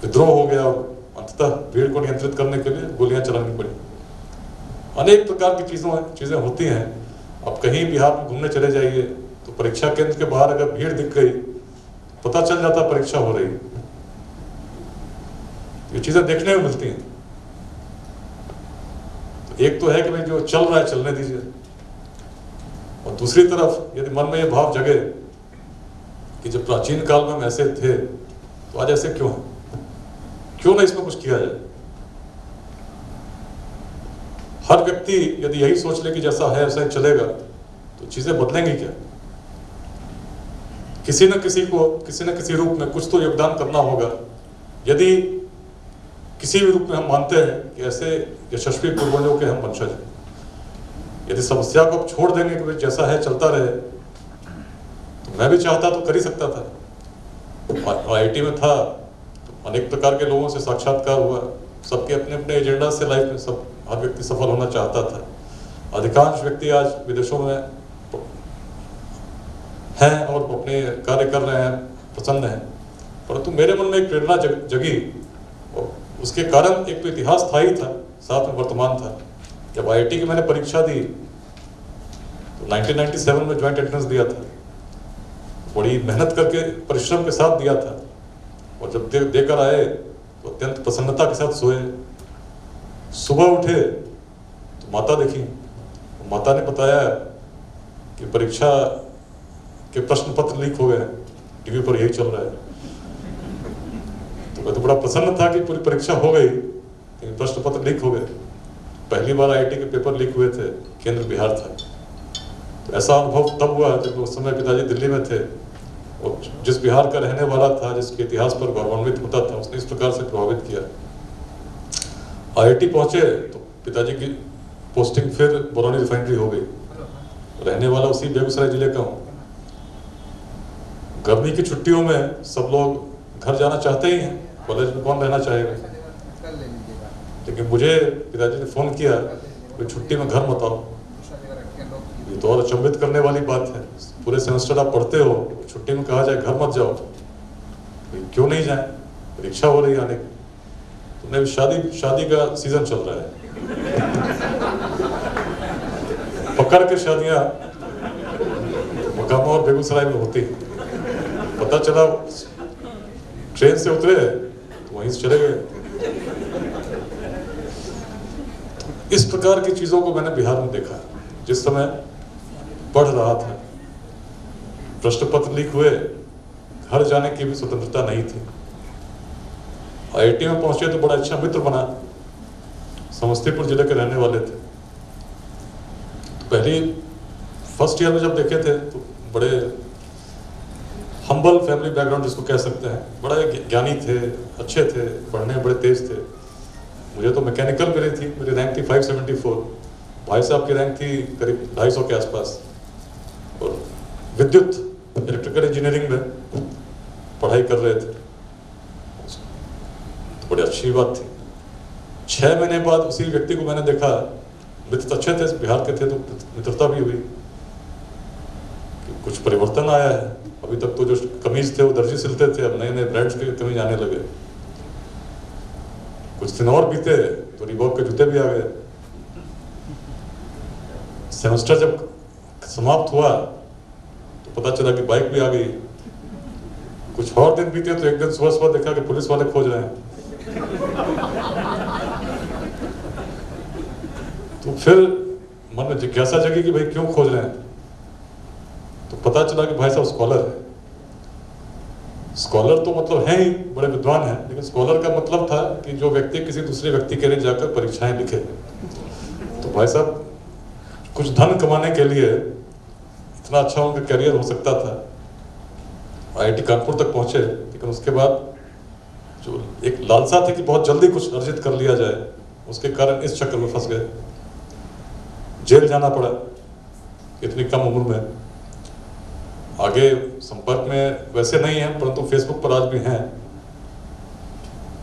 Speaker 2: विद्रोह हो गया और अंततः भीड़ को नियंत्रित करने के लिए गोलियां चलानी पड़ी। अनेक प्रकार की चीजें होती हैं। अब कहीं बिहार में घूमने चले जाइए तो परीक्षा केंद्र के बाहर अगर भीड़ दिख गई पता चल जाता परीक्षा हो रही। ये चीजें देखने में मिलती हैं। तो एक तो है कि भाई जो चल रहा है चलने दीजिए, और दूसरी तरफ यदि मन में ये भाव जगे कि जब प्राचीन काल में हम ऐसे थे तो आज ऐसे क्यों हैं, क्यों ना इसमें कुछ किया जाए। हर व्यक्ति यदि यही सोच ले कि जैसा है ऐसा ही चलेगा तो चीजें बदलेंगी क्या। किसी न किसी को किसी न किसी रूप में कुछ तो योगदान करना होगा। यदि किसी भी रूप में हम मानते हैं कि ऐसे यशस्वी पूर्वजों के हम वंशज हैं, यदि समस्या को छोड़ देंगे कि जैसा है चलता रहे, तो मैं भी चाहता तो कर ही सकता था। आईआईटी में था तो अनेक प्रकार के लोगों से साक्षात्कार हुआ, सबके अपने अपने एजेंडा से लाइफ में सब हर व्यक्ति सफल होना चाहता था। अधिकांश व्यक्ति आज विदेशों में हैं और अपने कार्य कर रहे हैं, प्रसन्न हैं। परंतु मेरे मन में एक प्रेरणा जगी, और उसके कारण एक तो इतिहास था ही था, साथ में वर्तमान था। जब आईआईटी की मैंने परीक्षा दी तो 1997 में ज्वाइंट एंट्रेंस दिया था, बड़ी मेहनत करके परिश्रम के साथ दिया था, और जब देकर आए तो अत्यंत प्रसन्नता के साथ सोए। सुबह उठे तो माता देखी, माता ने बताया कि परीक्षा के प्रश्न पत्र लीक हो गए, टीवी पर यही चल रहा है। तो मैं तो बड़ा प्रसन्न था कि पूरी परीक्षा हो गई, लेकिन प्रश्न पत्र लीक हो गए। पहली बार आईआईटी के पेपर लीक हुए थे, केंद्र बिहार था। तो ऐसा अनुभव तब हुआ जब उस समय पिताजी दिल्ली में थे, और जिस बिहार का रहने वाला था, जिसके इतिहास पर गौरवान्वित होता था, उसने इस प्रकार से प्रभावित किया। आईआईटी पहुंचे तो पिताजी की पोस्टिंग फिर बरौनी रिफाइनरी हो गई। रहने वाला उसी बेगूसराय जिले का हूँ। गर्मी की छुट्टियों में सब लोग घर जाना चाहते ही हैं, कॉलेज में कौन रहना चाहेगा। लेकिन मुझे पिताजी ने फोन किया कि छुट्टी में घर मत आओ। ये तो और अचंभित करने वाली बात है, पूरे सेमेस्टर आप पढ़ते हो, छुट्टी में कहा जाए घर मत जाओ, क्यों नहीं जाए, परीक्षा हो रही है आने की। तो नहीं, शादी का सीजन चल रहा है, पकड़ के शादियां मोकामा और बेगूसराय में होती। पता चला ट्रेन से उतरे तो वहीं से चले गए। इस प्रकार की चीजों को मैंने बिहार में देखा। जिस समय पढ़ रहा था, प्रश्न पत्र लीक हुए, घर जाने की भी स्वतंत्रता नहीं थी। आईआईटी में पहुंचे तो बड़ा अच्छा मित्र बना, समस्तीपुर जिले के रहने वाले थे। पहली फर्स्ट ईयर में जब देखे थे तो बड़े हम्बल फैमिली बैकग्राउंड जिसको कह सकते हैं, बड़े ज्ञानी थे, अच्छे थे, पढ़ने में बड़े तेज थे। मुझे तो मैकेनिकल मिली थी, मेरी रैंक थी 574, भाई साहब की रैंक थी करीब 250 के आसपास, और विद्युत इलेक्ट्रिकल इंजीनियरिंग में पढ़ाई कर रहे थे। तो बड़ी अच्छी बात थी। 6 महीने बाद उसी व्यक्ति को मैंने देखा, मित्र अच्छे थे, बिहार के थे, तो मित्रता भी हुई। कुछ परिवर्तन आया है। अभी तक तो जो कमीज थे वो दर्जी सिलते थे, अब नए नए ब्रांड्स के कमीज आने लगे। कुछ दिन और बीते तो रीबॉक के जूते भी आ गए। सेमेस्टर जब समाप्त हुआ तो पता चला कि बाइक भी आ गई। कुछ और दिन बीते तो एक दिन सुबह सुबह देखा कि पुलिस वाले खोज रहे हैं। तो फिर मन में जिज्ञासा जगी कि भाई क्यों खोज रहे हैं। तो पता चला कि भाई साहब स्कॉलर है। स्कॉलर तो मतलब है ही, बड़े विद्वान हैं, लेकिन स्कॉलर का मतलब था कि जो व्यक्ति किसी दूसरे व्यक्ति के लिए जाकर परीक्षाएं लिखे। तो भाई साहब कुछ धन कमाने के लिए इतना अच्छा उनका करियर हो सकता था। IIT कानपुर तक पहुंचे, लेकिन उसके बाद जो एक लालसा थी कि बहुत जल्दी कुछ अर्जित कर लिया जाए, उसके कारण इस चक्कर में फंस गए। जेल जाना पड़ा इतनी कम उम्र में। आगे संपर्क में वैसे नहीं है, परंतु फेसबुक पर आज भी हैं।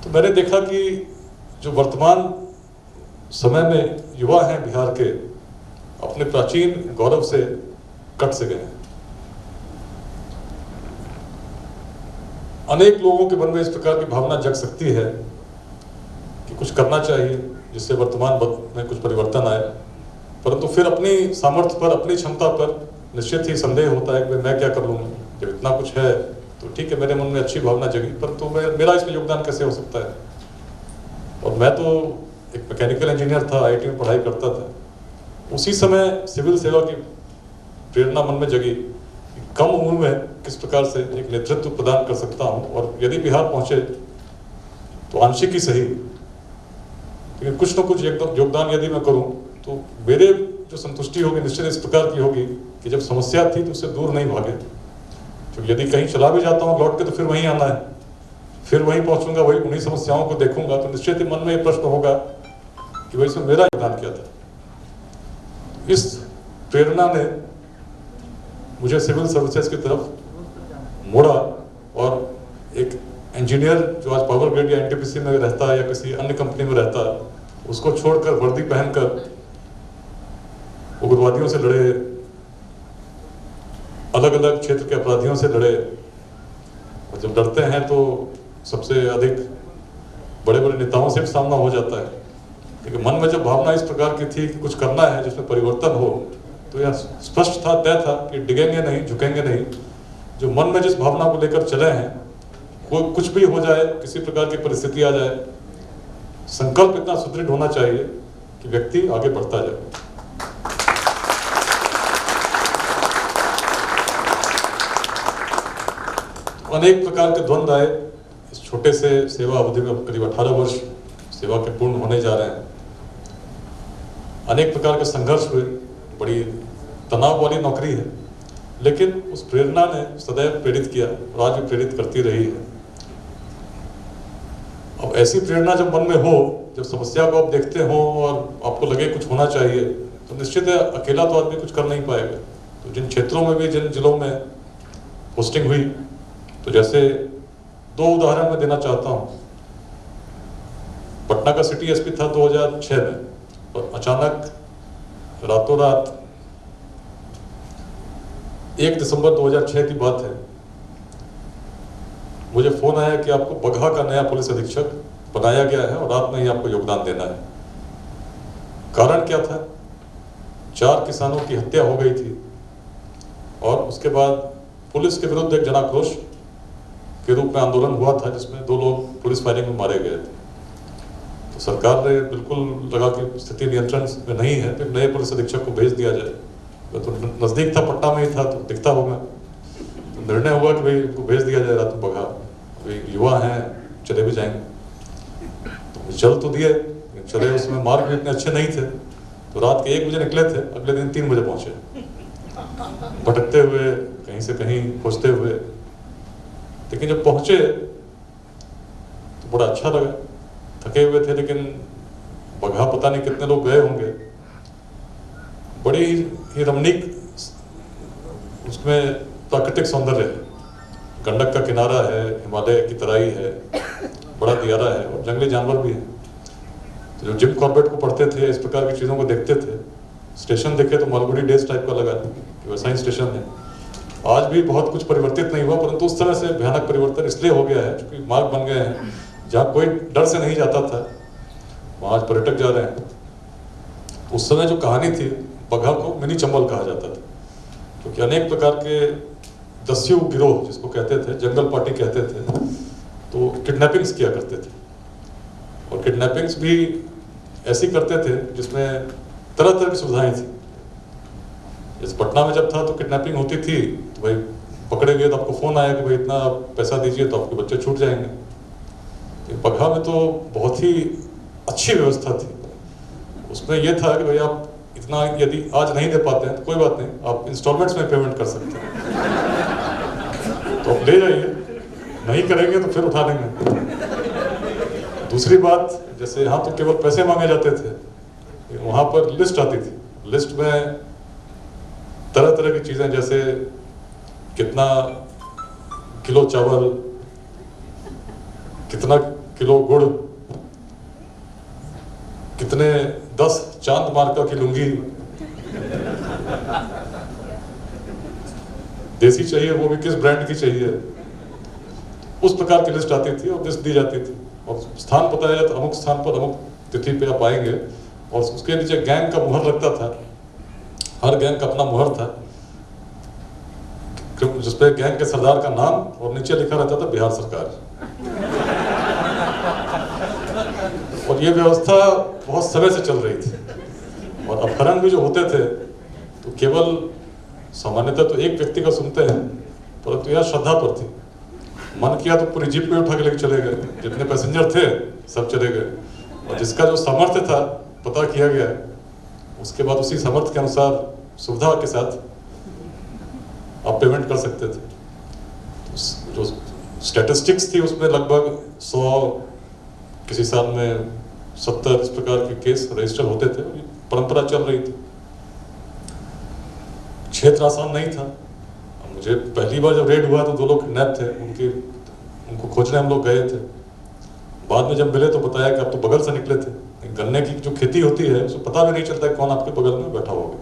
Speaker 2: तो मैंने देखा कि जो वर्तमान समय में युवा हैं बिहार के, अपने प्राचीन गौरव से कट से गए हैं। अनेक लोगों के मन में इस प्रकार की भावना जग सकती है कि कुछ करना चाहिए जिससे वर्तमान में कुछ परिवर्तन आए, परंतु फिर अपनी सामर्थ्य पर, अपनी क्षमता पर निश्चित ही संदेह होता है कि मैं क्या कर लूँगा। जब इतना कुछ है तो ठीक है, मेरे मन में अच्छी भावना जगी, परंतु मेरा इसमें योगदान कैसे हो सकता है। और मैं तो एक मैकेनिकल इंजीनियर था, IIT में पढ़ाई करता था। उसी समय सिविल सेवा की प्रेरणा मन में जगी कि कम उम्र में किस प्रकार से एक नेतृत्व प्रदान कर सकता हूँ, और यदि बिहार पहुँचे तो आंशिक ही सही, लेकिन कुछ न कुछ योगदान यदि मैं करूँ तो मेरे जो संतुष्टि होगी निश्चित इस प्रकार की होगी कि जब समस्या थी तो उससे दूर नहीं भागे। क्योंकि यदि कहीं चला भी जाता हूँ लौट के तो फिर वहीं आना है, फिर वहीं पहुँचूंगा, वही उन्हीं समस्याओं को देखूंगा, तो निश्चित ही मन में ये प्रश्न होगा कि भाई इसमें मेरा योगदान क्या था। इस प्रेरणा ने मुझे सिविल सर्विसेज की तरफ मोड़ा, और एक इंजीनियर जो आज पावर ग्रिड या NTPC में रहता है या किसी अन्य कंपनी में रहता है, उसको छोड़कर वर्दी पहनकर उग्रवादियों से लड़े, अलग अलग क्षेत्र के अपराधियों से लड़े। और जब लड़ते हैं तो सबसे अधिक बड़े बड़े नेताओं से भी सामना हो जाता है। लेकिन मन में जब भावना इस प्रकार की थी कि कुछ करना है जिसमें परिवर्तन हो, तो यह स्पष्ट था, तय था कि डिगेंगे नहीं, झुकेंगे नहीं। जो मन में जिस भावना को लेकर चले हैं, कोई कुछ भी हो जाए, किसी प्रकार की परिस्थिति आ जाए, संकल्प इतना सुदृढ़ होना चाहिए कि व्यक्ति आगे बढ़ता जाए। अनेक प्रकार के द्वंद्व आए। इस छोटे से सेवा अवधि में करीब 18 वर्ष सेवा के पूर्ण होने जा रहे हैं। अनेक प्रकार के संघर्ष हुए, बड़ी तनाव वाली नौकरी है, लेकिन उस प्रेरणा ने सदैव प्रेरित किया और आज भी प्रेरित करती रही है। अब ऐसी प्रेरणा जब मन में हो, जब समस्या को आप देखते हो और आपको लगे कुछ होना चाहिए, तो निश्चित है अकेला तो आदमी कुछ कर नहीं पाएगा। तो जिन क्षेत्रों में भी, जिन जिलों में पोस्टिंग हुई, तो जैसे 2 उदाहरण मैं देना चाहता हूँ। पटना का सिटी एसपी था 2006 में, और अचानक रातों रात 1 दिसंबर 2006 की बात है, मुझे फोन आया कि आपको बगहा का नया पुलिस अधीक्षक बनाया गया है और रात में ही आपको योगदान देना है। कारण क्या था? 4 किसानों की हत्या हो गई थी और उसके बाद पुलिस के विरुद्ध एक जनाक्रोश के रूप में आंदोलन हुआ था, जिसमें 2 लोग पुलिस फायरिंग में मारे गए थे। तो सरकार ने बिल्कुल लगा कि स्थिति नियंत्रण में नहीं है, तो नए पुलिस अधीक्षक को भेज दिया जाए। तो नजदीक था, पटना में ही था, तो दिखता होगा। तो निर्णय हुआ कि भाई इनको भेज दिया जाए रात बगहा, युवा हैं, चले भी जाएंगे। तो चल तो दिए, चले, उसमें मार्ग भी इतने अच्छे नहीं थे। तो रात के 1 बजे निकले थे, अगले दिन 3 बजे पहुंचे, भटकते हुए, कहीं से कहीं खोजते हुए। लेकिन जब पहुंचे तो बड़ा अच्छा लगा। थके हुए थे, लेकिन बगहा पता नहीं कितने लोग गए होंगे। बड़ी ही रमणीक उसमें प्राकृतिक सौंदर्य है, गंडक का किनारा है, हिमालय की तराई है, बड़ा दियारा है और जंगली जानवर भी है। तो जो जिम कॉर्बेट को पढ़ते थे, इस प्रकार की चीज़ों को देखते थे। स्टेशन देखे तो मालगुडी डेज टाइप का लगा कि वैसा ही स्टेशन है। आज भी बहुत कुछ परिवर्तित नहीं हुआ, परंतु उस तरह से भयानक परिवर्तन इसलिए हो गया है क्योंकि मार्ग बन गए हैं। जहाँ कोई डर से नहीं जाता था, वहाँ आज पर्यटक जा रहे हैं। उस समय जो कहानी थी, बगहा को मिनी चंबल कहा जाता था, क्योंकि अनेक प्रकार के दस्यु गिरोह जिसको कहते थे, जंगल पार्टी कहते थे, तो किडनैपिंग्स किया करते थे। और किडनैपिंग्स भी ऐसी करते थे जिसमें तरह तरह की सुविधाएं थी। जैसे पटना में जब था तो किडनैपिंग होती थी तो भाई पकड़े गए तो आपको फ़ोन आया कि भाई इतना पैसा दीजिए तो आपके बच्चे छूट जाएंगे। बगहा में तो बहुत ही अच्छी व्यवस्था थी। उसमें यह था कि भाई आप इतना यदि आज नहीं दे पाते हैं तो कोई बात नहीं, आप इंस्टॉलमेंट्स में पेमेंट कर सकते हैं, तो आप ले जाइए, नहीं करेंगे तो फिर उठा लेंगे। दूसरी बात, जैसे यहाँ तो केवल पैसे मांगे जाते थे, वहाँ पर लिस्ट आती थी। लिस्ट में तरह तरह की चीज़ें, जैसे कितना किलो चावल, कितना किलो गुड़, कितने 10 चांद मार्का की लुंगी, देसी चाहिए वो भी किस ब्रांड की चाहिए, उस प्रकार की लिस्ट आती थी और लिस्ट दी जाती थी। और स्थान बताया जाता, अमुक स्थान पर अमुक तिथि पे आप आएंगे, और उसके नीचे गैंग का मुहर लगता था। हर गैंग का अपना मुहर था, जिसपे गैंग के सरदार का नाम और नीचे लिखा रहता था बिहार सरकार। और ये व्यवस्था बहुत समय से चल रही थी। और अपहरण भी जो होते थे तो केवल सामान्यतः तो एक व्यक्ति का सुनते हैं, परंतु यह श्रद्धा पर थी। मन किया तो पूरी जीप में उठा के लेके चले गए, जितने पैसेंजर थे सब चले गए। और जिसका जो सामर्थ्य था पता किया गया, उसके बाद उसी सामर्थ्य के अनुसार सुविधा के साथ आप पेमेंट कर सकते थे। जो स्टैटिस्टिक्स थी उसमें लगभग 100, किसी साल में 70 इस प्रकार के केस रजिस्टर होते थे। परंपरा चल रही थी। क्षेत्र आसान नहीं था। मुझे पहली बार जब रेड हुआ तो 2 लोग किडनैप थे, उनको खोजने हम लोग गए थे। बाद में जब मिले तो बताया कि आप तो बगल से निकले थे। गन्ने की जो खेती होती है उसको पता भी नहीं चलता कौन आपके बगल में बैठा होगा,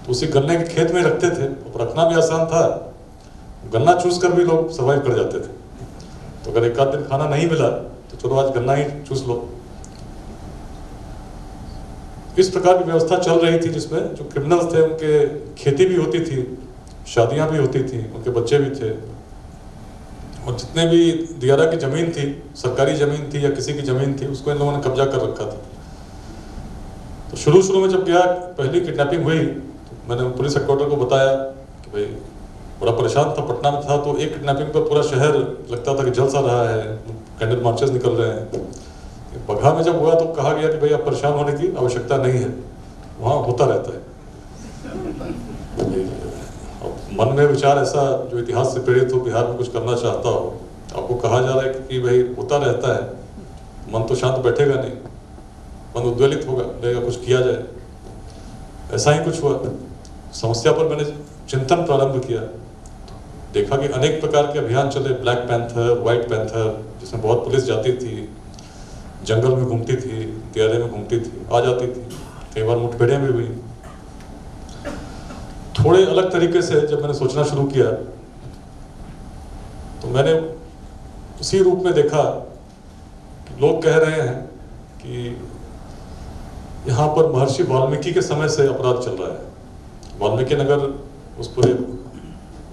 Speaker 2: तो उसी गन्ने के खेत में रखते थे और रखना भी आसान था। गन्ना चूस कर भी लोग सर्वाइव कर जाते थे। तो अगर एक आध दिन खाना नहीं मिला तो चलो आज गन्ना ही चूस लो। इस प्रकार की व्यवस्था चल रही थी, जिसमें जो क्रिमिनल्स थे उनके खेती भी होती थी, शादियां भी होती थी, उनके बच्चे भी थे। और जितने भी दियारा की जमीन थी, सरकारी जमीन थी या किसी की जमीन थी, उसको इन लोगों ने कब्जा कर रखा था। तो शुरू में जब गया, पहली किडनैपिंग हुई तो मैंने पुलिस हेडक्वार्टर को बताया कि भाई बड़ा परेशान था, पटना में था, तो एक किडनैपिंग पर पूरा शहर लगता था कि जल सा रहा है, कैंडल मार्चेस निकल रहे हैं। बगहा में जब हुआ तो कहा गया कि भाई आप परेशान होने की आवश्यकता नहीं है, वहाँ होता रहता है। मन में विचार ऐसा जो इतिहास से प्रेरित हो, बिहार में कुछ करना चाहता हो, आपको कहा जा रहा है कि भाई होता रहता है, मन तो शांत बैठेगा नहीं, मन उद्वेलित होगा, लगेगा कुछ किया जाए। ऐसा ही कुछ हुआ। समस्या पर मैंने चिंतन प्रारंभ किया, देखा कि अनेक प्रकार के अभियान चले, ब्लैक पैंथर, व्हाइट पैंथर, जिसमें बहुत पुलिस जाती थी, जंगल में घूमती थी, दियारे में घूमती थी, आ जाती थी, कई बार मुठभेड़ें भी हुई। थोड़े अलग तरीके से जब मैंने सोचना शुरू किया तो मैंने उसी रूप में देखा कि लोग कह रहे हैं कि यहाँ पर महर्षि वाल्मीकि के समय से अपराध चल रहा है। वाल्मीकि नगर उस पूरे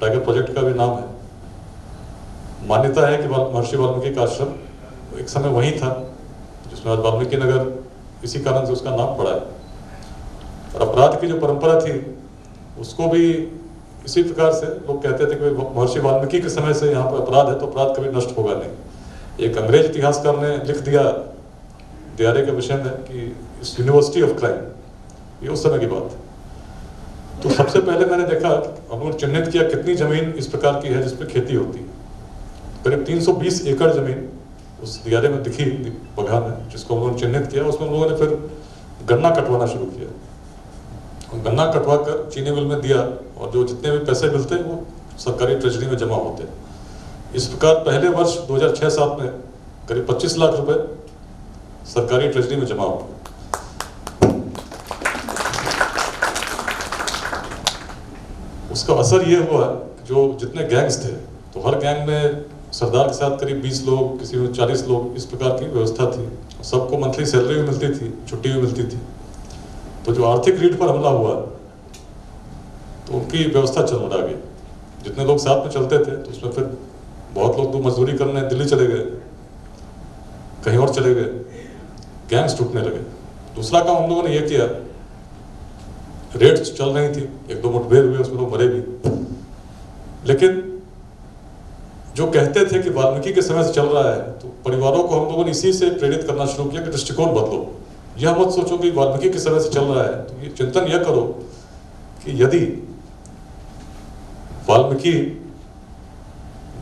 Speaker 2: टाइगर प्रोजेक्ट का भी नाम है। मान्यता है कि महर्षि वाल्मीकि का आश्रम एक समय वहीं था, जिसमें आज वाल्मीकि नगर इसी कारण से उसका नाम पड़ा है। और अपराध की जो परंपरा थी उसको भी इसी प्रकार से लोग कहते थे कि महर्षि वाल्मीकि के समय से यहाँ पर अपराध है, तो अपराध कभी नष्ट होगा नहीं। एक अंग्रेज इतिहासकार ने लिख दिया दियारे के विषय में कि इस यूनिवर्सिटी ऑफ क्राइम, ये उस समय की बात है। तो सबसे पहले मैंने देखा, हम लोगों ने चिन्हित किया कितनी जमीन इस प्रकार की है जिस पर खेती होती है। करीब 320 एकड़ जमीन उस दियारे में दिखी बगहा में, जिसको हम लोगों ने चिन्हित किया। उसमें लोगों ने फिर गन्ना कटवाना शुरू किया। गन्ना कटवा कर चीनी मिल में दिया, और जो जितने भी पैसे मिलते वो सरकारी ट्रेजरी में जमा होते। इस प्रकार पहले वर्ष 2006-07 में करीब 25 लाख रुपए सरकारी ट्रेजरी में जमा हुए। उसका असर ये हुआ कि जो जितने गैंग्स थे, तो हर गैंग में सरदार के साथ करीब 20 लोग, किसी में 40 लोग, इस प्रकार की व्यवस्था थी। सबको मंथली सैलरी भी मिलती थी, छुट्टी भी मिलती थी। तो जो आर्थिक रीढ़ पर हमला हुआ तो उनकी व्यवस्था चरमरा गई। जितने लोग साथ में चलते थे तो उसमें फिर बहुत लोग तो मजदूरी करने दिल्ली चले गए, कहीं और चले गए, गैंग्स टूटने लगे। दूसरा काम हम लोगों ने ये किया, रेड्स चल रही थी, 1-2 मुठभेड़ हुए, उसमें लोग मरे भी, लेकिन जो कहते थे कि वाल्मीकि के समय से चल रहा है, तो परिवारों को हम लोगों ने इसी से प्रेरित करना शुरू किया कि दृष्टिकोण बदलो। यह मत सोचो कि वाल्मीकि के समय से चल रहा है, तो ये चिंतन यह करो कि यदि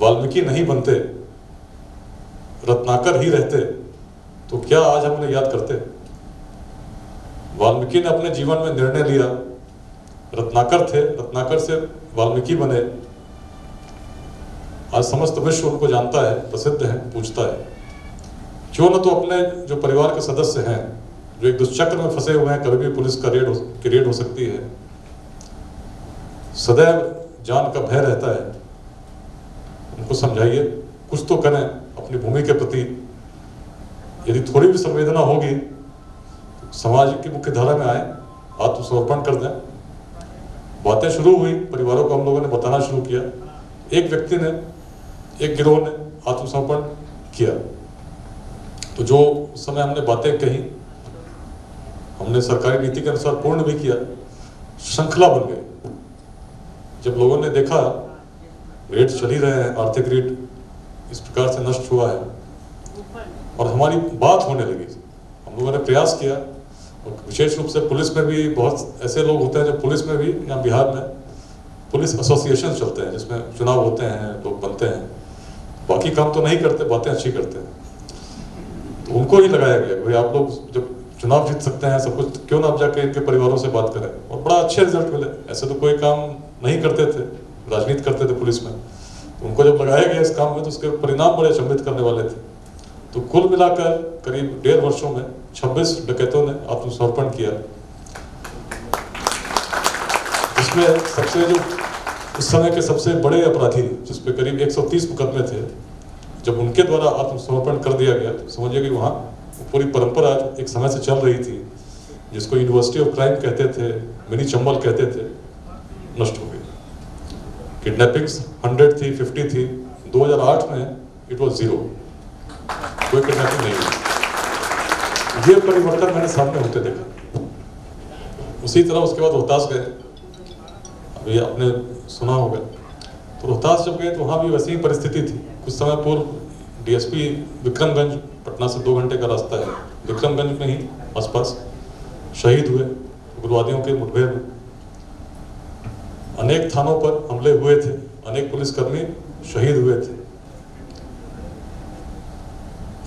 Speaker 2: वाल्मीकि नहीं बनते, रत्नाकर ही रहते, तो क्या आज हम उन्हें याद करते? वाल्मीकि ने अपने जीवन में निर्णय लिया, रत्नाकर थे, रत्नाकर से वाल्मीकि बने। आज समस्त विश्व उनको जानता है, प्रसिद्ध है, पूछता है। क्यों न तो अपने जो परिवार के सदस्य हैं, जो एक दुष्चक्र में फंसे हुए हैं, कभी भी पुलिस का रेड हो सकती है, सदैव जान का भय रहता है, उनको समझाइए, कुछ तो करें अपनी भूमि के प्रति। यदि थोड़ी भी संवेदना होगी तो समाज की मुख्य धारा में आए, आत्मसमर्पण कर दें। बातें शुरू हुई, परिवारों को हम लोगों ने बताना शुरू किया। एक व्यक्ति ने, एक गिरोह ने आत्मसमर्पण किया, तो जो उस समय हमने बातें कही, हमने सरकारी नीति के अनुसार पूर्ण भी किया, श्रृंखला बन गई। जब लोगों ने देखा रेट चल ही रहे हैं, आर्थिक रेट इस प्रकार से नष्ट हुआ है, और हमारी बात होने लगी, हम लोगों ने प्रयास किया। और विशेष रूप से पुलिस में भी बहुत ऐसे लोग होते हैं जो पुलिस में भी, यहाँ बिहार में पुलिस एसोसिएशन चलते हैं, जिसमें चुनाव होते हैं, लोग बनते हैं, बाकी काम तो नहीं करते, बातें अच्छी करते हैं। तो उनको ही लगाया गया, भाई आप लोग जब चुनाव जीत सकते हैं, सब कुछ, क्यों ना आप जाके इनके परिवारों से बात करें। और बड़ा अच्छे रिजल्ट मिले। ऐसे तो कोई काम नहीं करते थे, राजनीति करते थे पुलिस में, तो उनको जब लगाया गया इस काम में, तो उसके परिणाम बड़े अचंभित करने वाले थे। तो कुल मिलाकर करीब 1.5 वर्षों में 26 डकैतों ने आत्मसमर्पण किया, जिसमें सबसे जो उस समय के सबसे बड़े अपराधी, जिसपे करीब 130 मुकदमे थे, जब उनके द्वारा आत्मसमर्पण कर दिया गया, तो समझिए कि वहाँ पूरी परंपरा एक समय से चल रही थी, जिसको यूनिवर्सिटी ऑफ क्राइम कहते थे, मिनी चंबल कहते थे, नष्ट हो गई। किडनैपिंग्स 100 थी, 50 थी, 2008 में इट वॉज 0, कोई किडनैपिंग नहीं हुई। ये परिवर्तन मैंने सामने होते देखा। उसी तरह उसके बाद रोहतास गए, अभी आपने सुना होगा। तो रोहतास जब गए तो वहाँ भी वैसी ही परिस्थिति थी। कुछ समय पूर्व डीएसपी विक्रमगंज, पटना से 2 घंटे का रास्ता है, विक्रमगंज में ही आसपास शहीद हुए उग्रवादियों के मुठभेड़ में। अनेक थानों पर हमले हुए थे, अनेक पुलिसकर्मी शहीद हुए थे।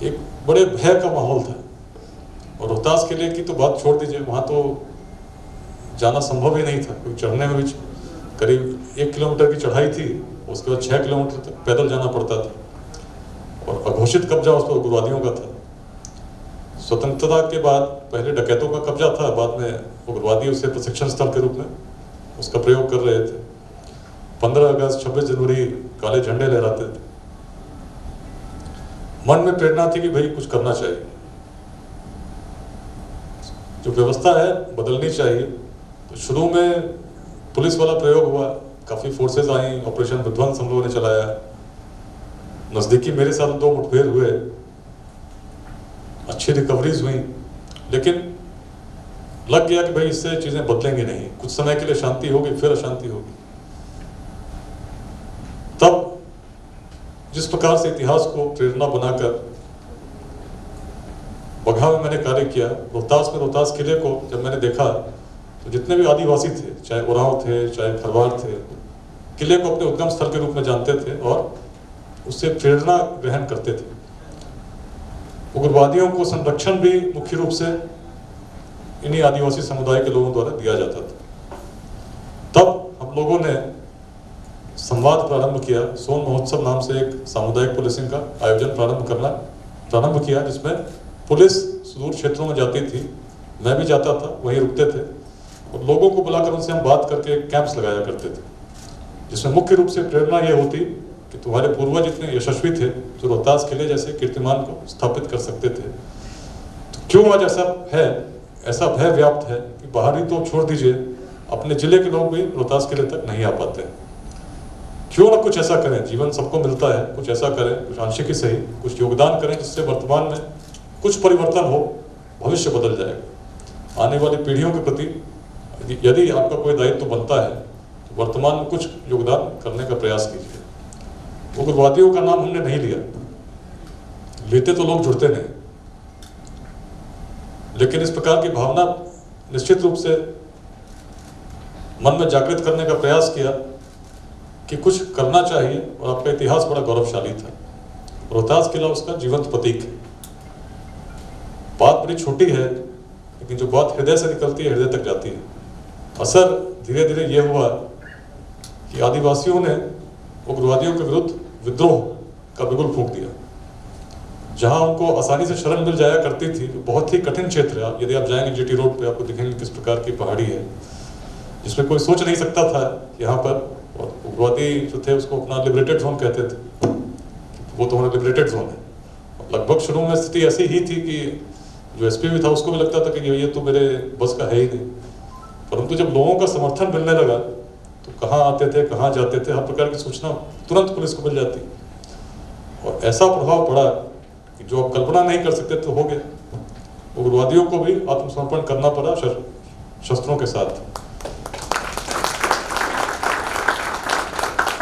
Speaker 2: एक बड़े भय का माहौल था। और रोहतास किले की तो बात छोड़ दीजिए, वहाँ तो जाना संभव ही नहीं था, क्योंकि चढ़ने में भी करीब 1 किलोमीटर की चढ़ाई थी, उसके बाद 6 किलोमीटर तक पैदल जाना पड़ता था, और अघोषित कब्जा उस पर उग्रवादियों का था। स्वतंत्रता के बाद पहले डकैतों का कब्जा था, बाद में उग्रवादी उसे प्रशिक्षण स्थल के रूप में उसका प्रयोग कर रहे थे। 15 अगस्त 26 जनवरी काले झंडे लहराते थे। मन में प्रेरणा थी कि भाई कुछ करना चाहिए, जो व्यवस्था है बदलनी चाहिए। तो शुरू में पुलिस वाला प्रयोग हुआ, काफी फोर्सेस आई, ऑपरेशन विध्वंस हम लोगों ने चलाया। नजदीकी मेरे साथ 2 मुठभेड़ हुए, अच्छी रिकवरीज हुई, लेकिन लग गया कि भाई इससे चीजें बदलेंगे नहीं, कुछ समय के लिए शांति होगी, फिर अशांति होगी। तब जिस प्रकार से इतिहास को प्रेरणा बनाकर बगहा में मैंने कार्य किया, रोहतास में रोहतास किले को जब मैंने देखा, तो जितने भी आदिवासी थे, चाहे उरांव थे, चाहे खरवार थे, किले को अपने उद्गम स्थल के रूप में जानते थे और उससे प्रेरणा ग्रहण करते थे। उग्रवादियों को संरक्षण भी मुख्य रूप से इन्हीं आदिवासी समुदाय के लोगों द्वारा दिया जाता था। तब हम लोगों ने संवाद प्रारंभ किया, सोन महोत्सव नाम से एक सामुदायिक पुलिसिंग का आयोजन प्रारंभ किया, जिसमें पुलिस सुदूर क्षेत्रों में जाती थी, मैं भी जाता था, वहीं रुकते थे, और लोगों को बुलाकर उनसे हम बात करके कैंप्स लगाया करते थे, जिसमें मुख्य रूप से प्रेरणा ये होती कि तुम्हारे पूर्वज इतने यशस्वी थे जो रोहतास किले जैसे कीर्तिमान को स्थापित कर सकते थे, तो क्यों आज ऐसा भय व्याप्त है कि बाहरी तो छोड़ दीजिए, अपने जिले के लोग भी रोहतास किले तक नहीं आ पाते हैं। क्यों ना कुछ ऐसा करें, जीवन सबको मिलता है, कुछ ऐसा करें, कुछ आंशिक ही सही, कुछ योगदान करें जिससे वर्तमान में कुछ परिवर्तन हो, भविष्य बदल जाएगा। आने वाली पीढ़ियों के प्रति यदि आपका कोई दायित्व बनता है तो वर्तमान में कुछ योगदान करने का प्रयास कीजिए। उग्रवादियों का नाम हमने नहीं लिया, लेते तो लोग जुड़ते नहीं, लेकिन इस प्रकार की भावना निश्चित रूप से मन में जागृत करने का प्रयास किया कि कुछ करना चाहिए। और आपका इतिहास बड़ा गौरवशाली था, रोहतास किला उसका जीवंत प्रतीक है। बात बड़ी छोटी है, लेकिन जो बात हृदय से निकलती है हृदय तक जाती है। असर धीरे धीरे ये हुआ कि आदिवासियों ने उग्रवादियों के विरुद्ध विद्रोह का बिगुल फूंक दिया। जहां उनको आसानी से शरण मिल जाया करती थी, बहुत ही कठिन क्षेत्र है। यदि आप जाएंगे जीटी रोड पे, आपको दिखेंगे किस प्रकार की पहाड़ी है, जिसमें कोई सोच नहीं सकता था यहाँ पर। और उग्रवादी जो थे उसको अपना लिबरेटेड जोन कहते थे, वो तो हमारा लिबरेटेड जोन है। लगभग शुरू में स्थिति ऐसी ही थी कि जो एसपी भी था उसको भी लगता था कि ये तो मेरे बस का है ही नहीं। परंतु जब लोगों का समर्थन मिलने लगा तो कहाँ आते थे, कहाँ जाते थे, हर प्रकार की सूचना तुरंत पुलिस को मिल जाती। और ऐसा प्रभाव पड़ा कि जो आप कल्पना नहीं कर सकते थे हो गया। उग्रवादियों को भी आत्मसमर्पण करना पड़ा शस्त्रों के साथ।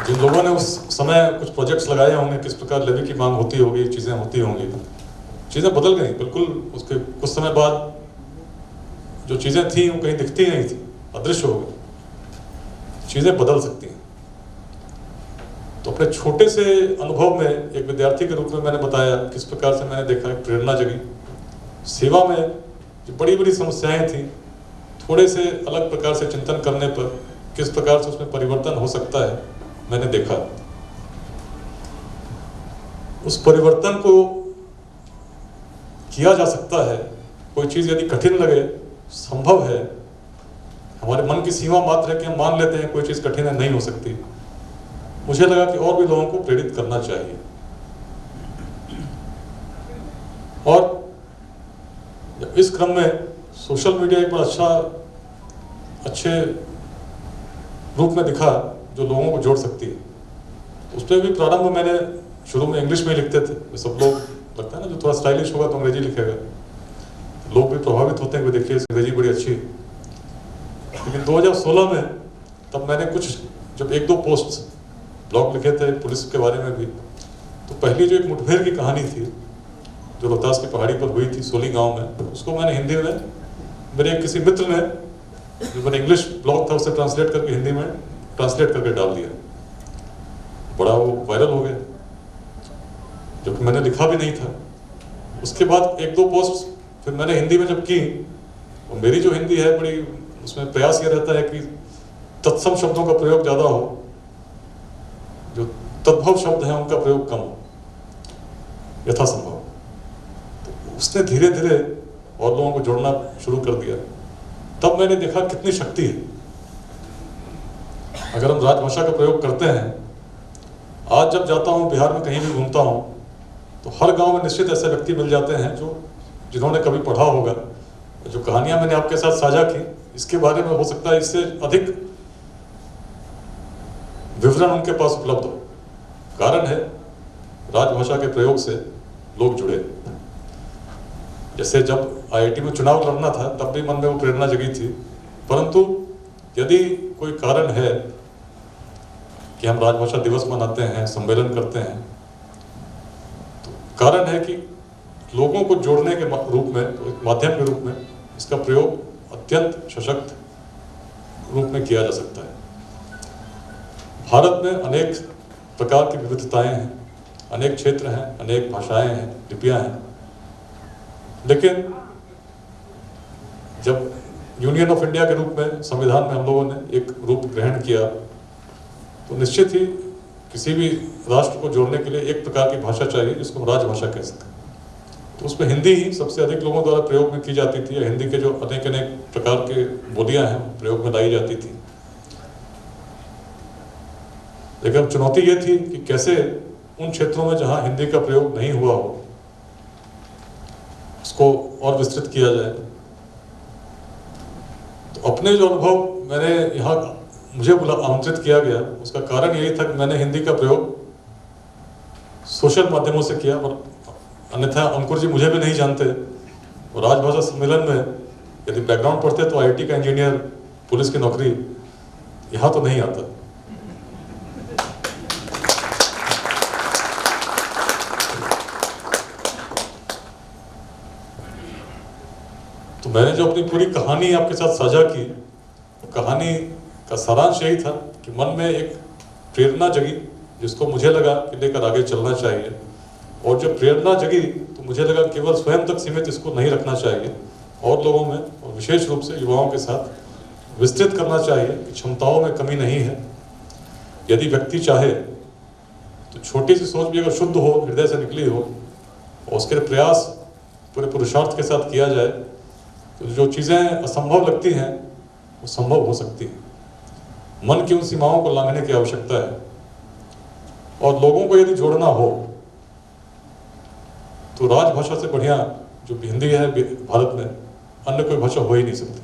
Speaker 2: जिन लोगों ने उस समय कुछ प्रोजेक्ट्स लगाए होंगे, किस प्रकार लेवी की मांग होती होगी, चीज़ें होती होंगी, चीज़ें बदल गई बिल्कुल। उसके कुछ समय बाद जो चीज़ें थी वो कहीं दिखती नहीं थी, अदृश्य हो गई। चीज़ें बदल सकती हैं। तो अपने छोटे से अनुभव में एक विद्यार्थी के रूप में मैंने बताया किस प्रकार से मैंने देखा, एक प्रेरणा जगी। सेवा में जो बड़ी बड़ी समस्याएं थी, थोड़े से अलग प्रकार से चिंतन करने पर किस प्रकार से उसमें परिवर्तन हो सकता है, मैंने देखा। उस परिवर्तन को किया जा सकता है। कोई चीज़ यदि कठिन लगे, संभव है। हमारे मन की सीमा मात्र है कि हम मान लेते हैं कोई चीज़ कठिन है, नहीं हो सकती। मुझे लगा कि और भी लोगों को प्रेरित करना चाहिए। और इस क्रम में सोशल मीडिया एक बड़ा अच्छे रूप में दिखा जो लोगों को जोड़ सकती है। उस पर भी प्रारंभ मैंने शुरू में इंग्लिश में लिखते थे। सब लोग लगता है ना, जो थोड़ा स्टाइलिश होगा तो अंग्रेजी लिखेगा, लोग भी प्रभावित होते हैं कि देखिए अंग्रेजी बड़ी अच्छी। लेकिन 2016 में तब मैंने कुछ जब एक दो पोस्ट ब्लॉग लिखे थे पुलिस के बारे में भी, तो पहली जो एक मुठभेड़ की कहानी थी जो रोहतास की पहाड़ी पर हुई थी सोली गांव में, उसको मैंने हिंदी में मेरे किसी मित्र ने, जो मैंने इंग्लिश ब्लॉग था उसे ट्रांसलेट करके हिंदी में ट्रांसलेट करके डाल दिया। बड़ा वो वायरल हो गया, जबकि मैंने लिखा भी नहीं था। उसके बाद एक दो पोस्ट फिर मैंने हिंदी में जब की, और मेरी जो हिंदी है बड़ी, उसमें प्रयास ये रहता है कि तत्सम शब्दों का प्रयोग ज़्यादा हो, जो तद्भव शब्द हैं उनका प्रयोग कम हो यथासंभव। तो उसने धीरे धीरे और लोगों को जोड़ना शुरू कर दिया। तब मैंने देखा कितनी शक्ति है अगर हम राजभाषा का प्रयोग करते हैं। आज जब जाता हूँ बिहार में, कहीं भी घूमता हूँ, तो हर गांव में निश्चित ऐसे व्यक्ति मिल जाते हैं जिन्होंने कभी पढ़ा होगा। जो कहानियां मैंने आपके साथ साझा की, इसके बारे में हो सकता है इससे अधिक विवरण उनके पास उपलब्ध हो। कारण है राजभाषा के प्रयोग से लोग जुड़े। जैसे जब आईआईटी में चुनाव लड़ना था तब भी मन में वो प्रेरणा जगी थी। परंतु यदि कोई कारण है कि हम राजभाषा दिवस मनाते हैं, सम्मेलन करते हैं, तो कारण है कि लोगों को जोड़ने के रूप में, तो एक माध्यम के रूप में इसका प्रयोग अत्यंत सशक्त रूप में किया जा सकता है। भारत में अनेक प्रकार की विविधताएं हैं, अनेक क्षेत्र हैं, अनेक भाषाएं हैं, लिपियां हैं। लेकिन जब यूनियन ऑफ इंडिया के रूप में संविधान में हम लोगों ने एक रूप ग्रहण किया, तो निश्चित ही किसी भी राष्ट्र को जोड़ने के लिए एक प्रकार की भाषा चाहिए जिसको हम राजभाषा कह सकें। तो उसमें हिंदी ही सबसे अधिक लोगों द्वारा प्रयोग में की जाती थी, या हिंदी के जो अनेक अनेक प्रकार के बोलियां हैं प्रयोग में लाई जाती थी। लेकिन चुनौती ये थी कि कैसे उन क्षेत्रों में जहां हिंदी का प्रयोग नहीं हुआ हो उसको और विस्तृत किया जाए। तो अपने जो अनुभव मैंने यहाँ मुझे आमंत्रित किया गया, उसका कारण यही था कि मैंने हिंदी का प्रयोग सोशल माध्यमों से किया, और अन्यथा अंकुर जी मुझे भी नहीं जानते, और राजभाषा सम्मेलन में यदि बैकग्राउंड पढ़ते तो आईटी का इंजीनियर, पुलिस की नौकरी, यहाँ तो नहीं आता। तो मैंने जो अपनी पूरी कहानी आपके साथ साझा की, कहानी का सारांश यही था कि मन में एक प्रेरणा जगी जिसको मुझे लगा कि लेकर आगे चलना चाहिए, और जब प्रेरणा जगी तो मुझे लगा केवल स्वयं तक सीमित इसको नहीं रखना चाहिए, और लोगों में और विशेष रूप से युवाओं के साथ विस्तृत करना चाहिए कि क्षमताओं में कमी नहीं है। यदि व्यक्ति चाहे तो छोटी सी सोच भी अगर शुद्ध हो, हृदय से निकली हो, और उसके प्रयास पूरे पुरुषार्थ के साथ किया जाए तो जो चीज़ें असंभव लगती हैं वो संभव हो सकती हैं। मन की उन सीमाओं को लांघने की आवश्यकता है, और लोगों को यदि जोड़ना हो तो राजभाषा से बढ़िया जो हिंदी है भारत में, अन्य कोई भाषा हो ही नहीं सकती।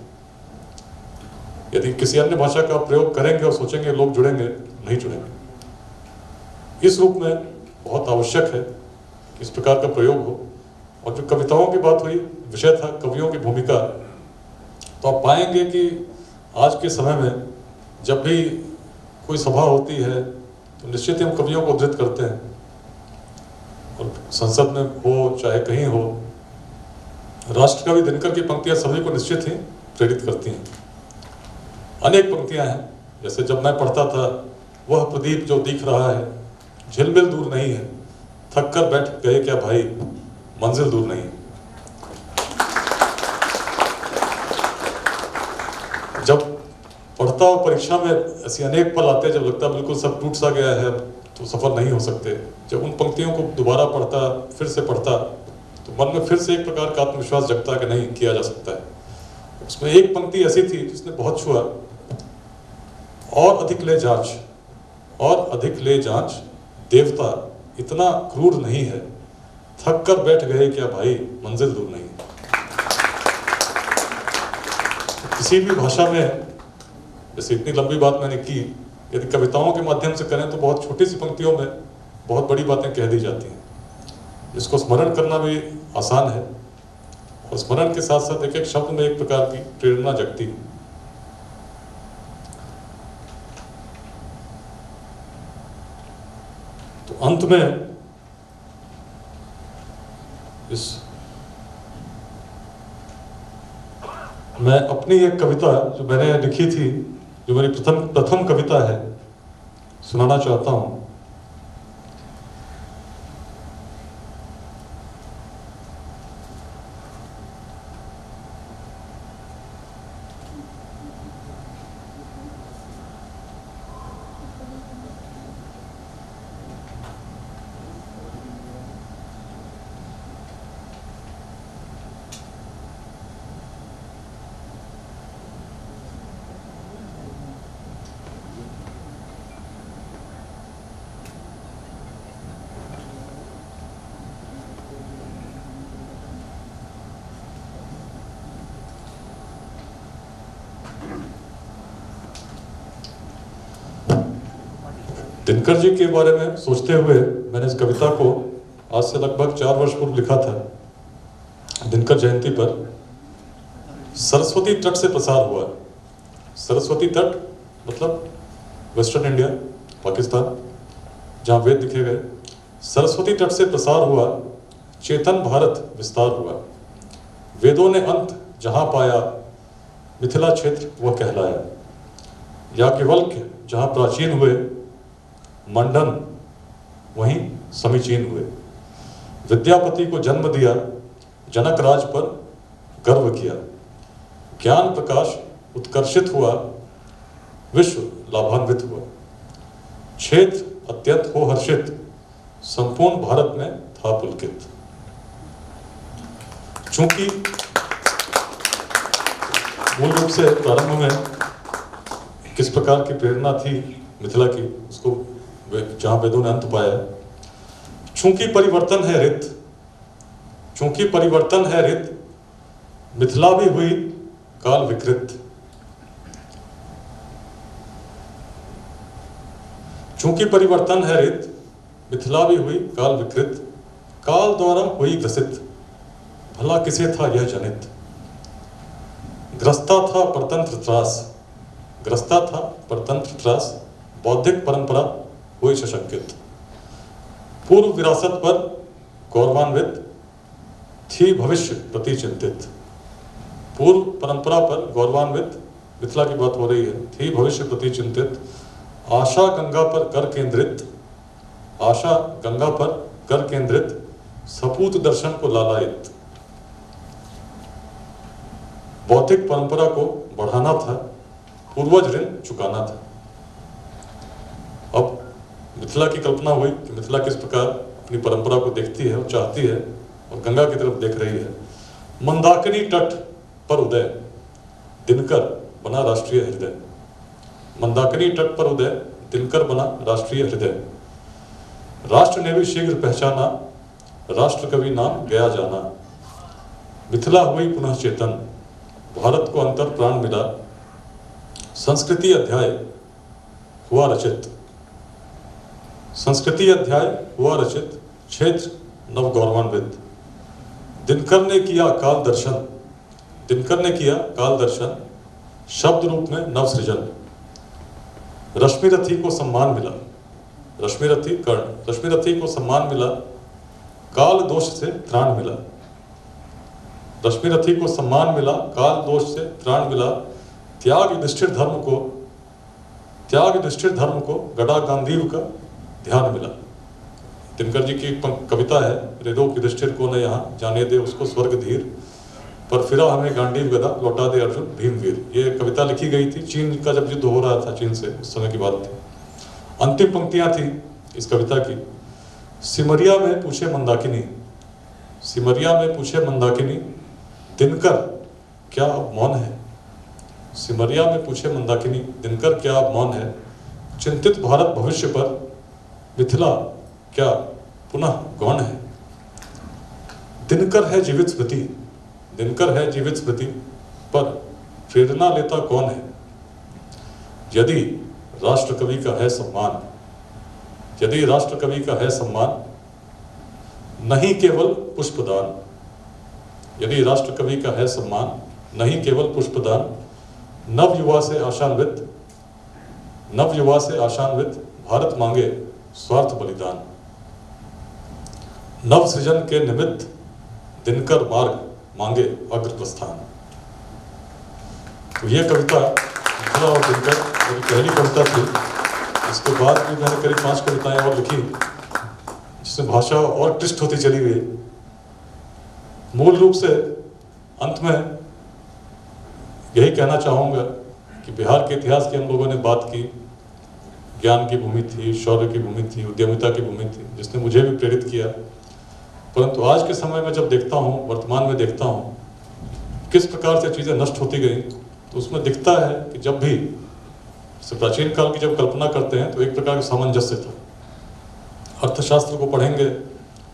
Speaker 2: यदि किसी अन्य भाषा का प्रयोग करेंगे और सोचेंगे लोग जुड़ेंगे, नहीं जुड़ेंगे। इस रूप में बहुत आवश्यक है कि इस प्रकार का प्रयोग हो। और जो कविताओं की बात हुई, विषय था कवियों की भूमिका, तो आप पाएंगे कि आज के समय में जब भी कोई सभा होती है तो निश्चित ही हम कवियों को उद्धृत करते हैं, और संसद में हो चाहे कहीं हो, राष्ट्रकवि दिनकर की पंक्तियां सभी को निश्चित ही प्रेरित करती हैं। अनेक पंक्तियां हैं, जैसे जब मैं पढ़ता था, वह प्रदीप जो दिख रहा है झिलमिल दूर नहीं है, थक कर बैठ गए क्या भाई मंजिल दूर नहीं है। जब पढ़ता हूँ परीक्षा में ऐसी अनेक पल आते हैं जब लगता है बिल्कुल सब टूट सा गया है, तो सफल नहीं हो सकते। जब उन पंक्तियों को दोबारा पढ़ता, फिर से पढ़ता, तो मन में फिर से एक प्रकार का आत्मविश्वास जगता कि नहीं, किया जा सकता है। उसमें एक पंक्ति ऐसी थी जिसने बहुत छुआ, और अधिक ले जांच, और अधिक ले जांच, देवता इतना क्रूर नहीं है, थक कर बैठ गए क्या भाई मंजिल दूर नहीं। किसी भी भाषा में, जैसे इतनी लंबी बात मैंने की, यदि कविताओं के माध्यम से करें तो बहुत छोटी सी पंक्तियों में बहुत बड़ी बातें कह दी जाती हैं, जिसको स्मरण करना भी आसान है, और स्मरण के साथ साथ एक एक शब्द में एक प्रकार की प्रेरणा जगती है। तो अंत में मैं अपनी एक कविता जो मैंने लिखी थी, जो मेरी प्रथम कविता है, सुनाना चाहता हूं। दिनकर जी के बारे में सोचते हुए मैंने इस कविता को आज से लगभग 4 वर्ष पूर्व लिखा था। दिनकर जयंती पर सरस्वती तट से प्रसार हुआ। सरस्वती तट मतलब वेस्टर्न इंडिया, पाकिस्तान, जहाँ वेद लिखे गए। सरस्वती तट से प्रसार हुआ, चेतन भारत विस्तार हुआ। वेदों ने अंत जहाँ पाया, मिथिला क्षेत्र वह कहलाया। याज्ञवल्क्य जहाँ प्राचीन हुए, मंडन वहीं समीचीन हुए। विद्यापति को जन्म दिया, जनक राज पर गर्व किया। ज्ञान प्रकाश उत्कर्षित हुआ, विश्व लाभान्वित हुआ। क्षेत्र अत्यंत हो हर्षित, संपूर्ण भारत में था पुलकित। चूंकि मूल रूप से प्रारंभ में किस प्रकार की प्रेरणा थी मिथिला की, उसको जहाँ वेदों ने अंत पाया। चूंकि परिवर्तन है रित, चूंकि परिवर्तन है रित, मिथिला भी हुई काल विकृत। चूंकि परिवर्तन है रित, मिथिला भी हुई काल विकृत। काल द्वारा हुई ग्रसित, भला किसे था यह जनित। ग्रस्ता था परतंत्र त्रास, ग्रस्ता था परतंत्र त्रास। बौद्धिक परंपरा हुई सशंकित। पूर्व विरासत पर गौरवान्वित, थी भविष्य प्रति चिंतित। पूर्व परंपरा पर गौरवान्वित, मिथिला की बात हो रही है, थी भविष्य प्रति चिंतित। आशा गंगा पर कर केंद्रित, आशा गंगा पर कर केंद्रित। सपूत दर्शन को लालायित। बौद्धिक परंपरा को बढ़ाना था, पूर्वज ऋण चुकाना था। अब मिथिला की कल्पना हुई कि मिथिला किस प्रकार अपनी परंपरा को देखती है और चाहती है और गंगा की तरफ देख रही है। मंदाकिनी तट पर उदय, दिनकर बना राष्ट्रीय हृदय। मंदाकिनी तट पर उदय, दिनकर बना राष्ट्रीय हृदय। राष्ट्र ने भी शीघ्र पहचाना, राष्ट्र कवि नाम गया जाना। मिथिला हुई पुनः चेतन, भारत को अंतर प्राण मिला। संस्कृति अध्याय हुआ रचित, संस्कृति अध्याय हुआ रचित। क्षेत्र नव गौरवान्वित। दिनकर ने किया काल दर्शन, दिनकर ने किया काल दर्शन। शब्द रूप में नव सृजन। रश्मिरथी को सम्मान मिला, रश्मिरथी कर्ण, रश्मिरथी को सम्मान मिला। काल दोष से त्राण मिला, रश्मिरथी को सम्मान मिला। काल दोष से त्राण मिला। त्याग युधिष्ठिर धर्म को, त्याग युधिष्ठिर धर्म को गदा गांधीव का ध्यान मिला। दिनकर जी की एक कविता है, हृदय युधिष्ठिर को न यहाँ जाने दे उसको स्वर्ग धीर, पर फिरा हमें गांडीव गदा लौटा दे अर्जुन भीमवीर। ये कविता लिखी गई थी चीन का जब युद्ध हो रहा था चीन से, उस समय की बात थी। अंतिम पंक्तियां थी इस कविता की। सिमरिया में पूछे मंदाकिनी, सिमरिया में पूछे मंदाकिनी, दिनकर क्या अब मौन है। सिमरिया में पूछे मंदाकिनी, दिनकर क्या अब मौन है। चिंतित भारत भविष्य पर, मिथिला क्या पुनः गौण है। दिनकर है जीवित स्मृति, दिनकर है जीवित स्मृति, पर प्रेरणा लेता कौन है। यदि राष्ट्र कवि का है सम्मान, यदि राष्ट्र कवि का है सम्मान, नहीं केवल पुष्पदान। यदि राष्ट्र कवि का है सम्मान, नहीं केवल पुष्पदान। नव युवा से आशान्वित, नव युवा से आशान्वित, भारत मांगे स्वार्थ बलिदान। नव सृजन के निमित्त, दिनकर मार्ग मांगे अग्र प्रस्थान। तो ये कविता मिथिला और दिनकर मेरी पहली कविता थी। इसके बाद भी मैंने करीब 5 कविताएं और लिखी, जिसमें भाषा और क्लिष्ट होती चली गई। मूल रूप से अंत में यही कहना चाहूँगा कि बिहार के इतिहास की हम लोगों ने बात की। ज्ञान की भूमि थी, शौर्य की भूमि थी, उद्यमिता की भूमि थी, जिसने मुझे भी प्रेरित किया। परंतु आज के समय में जब देखता हूँ, वर्तमान में देखता हूँ किस प्रकार से चीज़ें नष्ट होती गई, तो उसमें दिखता है कि जब भी प्राचीन काल की जब कल्पना करते हैं तो एक प्रकार का सामंजस्य था। अर्थशास्त्र को पढ़ेंगे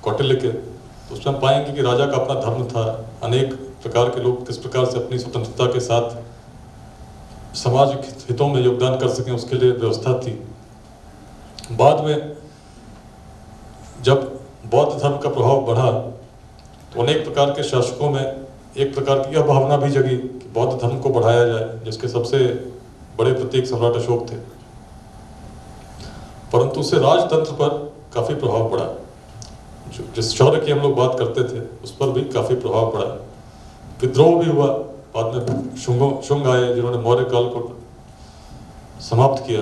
Speaker 2: कौटिल्य के, तो उसमें पाएंगे कि राजा का अपना धर्म था। अनेक प्रकार के लोग किस प्रकार से अपनी स्वतंत्रता के साथ समाज हितों में योगदान कर सकें, उसके लिए व्यवस्था थी। बाद में जब बौद्ध धर्म का प्रभाव बढ़ा तो अनेक प्रकार के शासकों में एक प्रकार की यह भावना भी जगी कि बौद्ध धर्म को बढ़ाया जाए, जिसके सबसे बड़े प्रतीक सम्राट अशोक थे। परंतु उससे राजतंत्र पर काफ़ी प्रभाव पड़ा। जिस शौर्य की हम लोग बात करते थे उस पर भी काफ़ी प्रभाव पड़ा। विद्रोह भी हुआ, बाद में शुंग आए जिन्होंने मौर्य काल को समाप्त किया।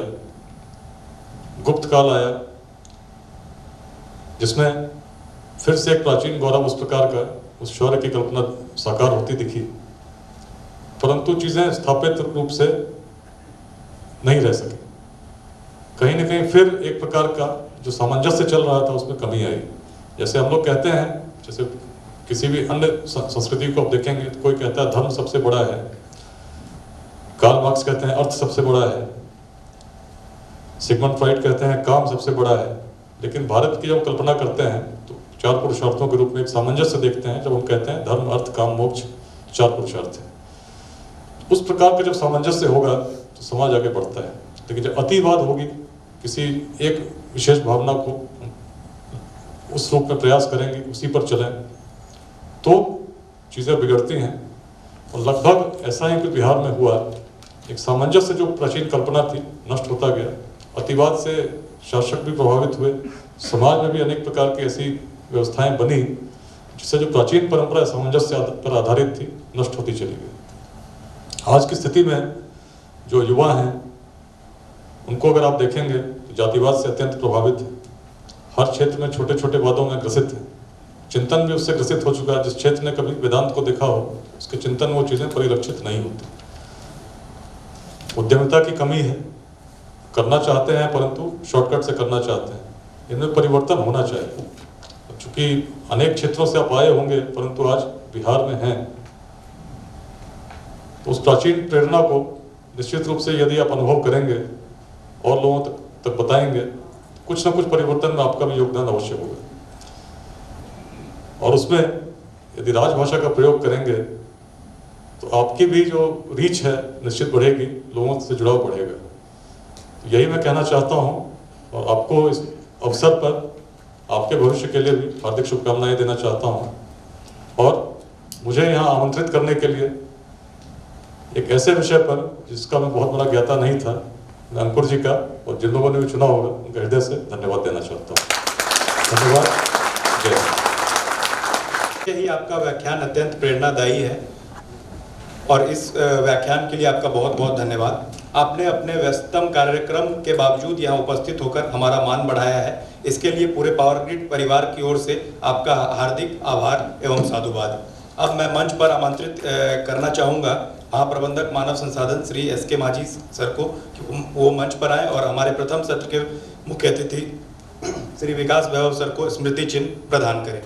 Speaker 2: गुप्त काल आया जिसमें फिर से एक प्राचीन गौरव उस प्रकार का, उस शौर्य की कल्पना साकार होती दिखी। परंतु चीज़ें स्थापित रूप से नहीं रह सकी। कहीं ना कहीं फिर एक प्रकार का जो सामंजस्य चल रहा था उसमें कमी आई। जैसे हम लोग कहते हैं, जैसे किसी भी अन्य संस्कृति को आप देखेंगे तो कोई कहता है धर्म सबसे बड़ा है, कार्ल मार्क्स कहते हैं अर्थ सबसे बड़ा है, सिगमंड फ्राइड कहते हैं काम सबसे बड़ा है, लेकिन भारत की जब कल्पना करते हैं तो 4 पुरुषार्थों के रूप में एक सामंजस्य देखते हैं। जब हम कहते हैं धर्म अर्थ काम मोक्ष 4 पुरुषार्थ हैं, उस प्रकार का जब सामंजस्य होगा तो समाज आगे बढ़ता है। लेकिन जब अतिवाद होगी, किसी एक विशेष भावना को उस रूप में प्रयास करेंगे, उसी पर चलें, तो चीज़ें बिगड़ती हैं। और लगभग ऐसा ही कुछ बिहार में हुआ। एक सामंजस्य जो प्राचीन कल्पना थी नष्ट होता गया। अतिवाद से शासक भी प्रभावित हुए, समाज में भी अनेक प्रकार की ऐसी व्यवस्थाएं बनी जिससे जो प्राचीन परंपरा सामंजस्य पर आधारित थी नष्ट होती चली गई। आज की स्थिति में जो युवा हैं उनको अगर आप देखेंगे तो जातिवाद से अत्यंत प्रभावित है। हर क्षेत्र में छोटे छोटे वादों में ग्रसित है। चिंतन भी उससे ग्रसित हो चुका है। जिस क्षेत्र ने कभी वेदांत को देखा हो उसके चिंतन में वो चीज़ें परिलक्षित नहीं होती। उद्यमिता की कमी है, करना चाहते हैं परंतु शॉर्टकट से करना चाहते हैं। इनमें परिवर्तन होना चाहिए। चूंकि अनेक क्षेत्रों से आप आए होंगे परंतु आज बिहार में हैं, तो उस प्राचीन प्रेरणा को निश्चित रूप से यदि आप अनुभव करेंगे और लोगों तक बताएंगे, कुछ ना कुछ परिवर्तन में आपका भी योगदान अवश्य होगा। और उसमें यदि राजभाषा का प्रयोग करेंगे तो आपकी भी जो रीच है निश्चित बढ़ेगी, लोगों से जुड़ाव बढ़ेगा। तो यही मैं कहना चाहता हूँ और आपको इस अवसर पर आपके भविष्य के लिए भी हार्दिक शुभकामनाएं देना चाहता हूँ। और मुझे यहाँ आमंत्रित करने के लिए एक ऐसे विषय पर जिसका मैं बहुत बड़ा ज्ञाता नहीं था, मैं अंकुर जी का और जिन लोगों ने भी चुना होगा उनका हृदय से धन्यवाद देना चाहता हूँ। धन्यवाद। जय हिंद।
Speaker 1: ही आपका व्याख्यान अत्यंत प्रेरणादायी है और इस व्याख्यान के लिए आपका बहुत बहुत धन्यवाद। आपने अपने व्यस्ततम कार्यक्रम के बावजूद यहाँ उपस्थित होकर हमारा मान बढ़ाया है। इसके लिए पूरे पावर ग्रिड परिवार की ओर से आपका हार्दिक आभार एवं साधुवाद। अब मैं मंच पर आमंत्रित करना चाहूँगा महाप्रबंधक मानव संसाधन श्री SK माझी सर को कि वो मंच पर आए और हमारे प्रथम सत्र के मुख्य अतिथि श्री विकास वैभव सर को स्मृति चिन्ह प्रदान करें।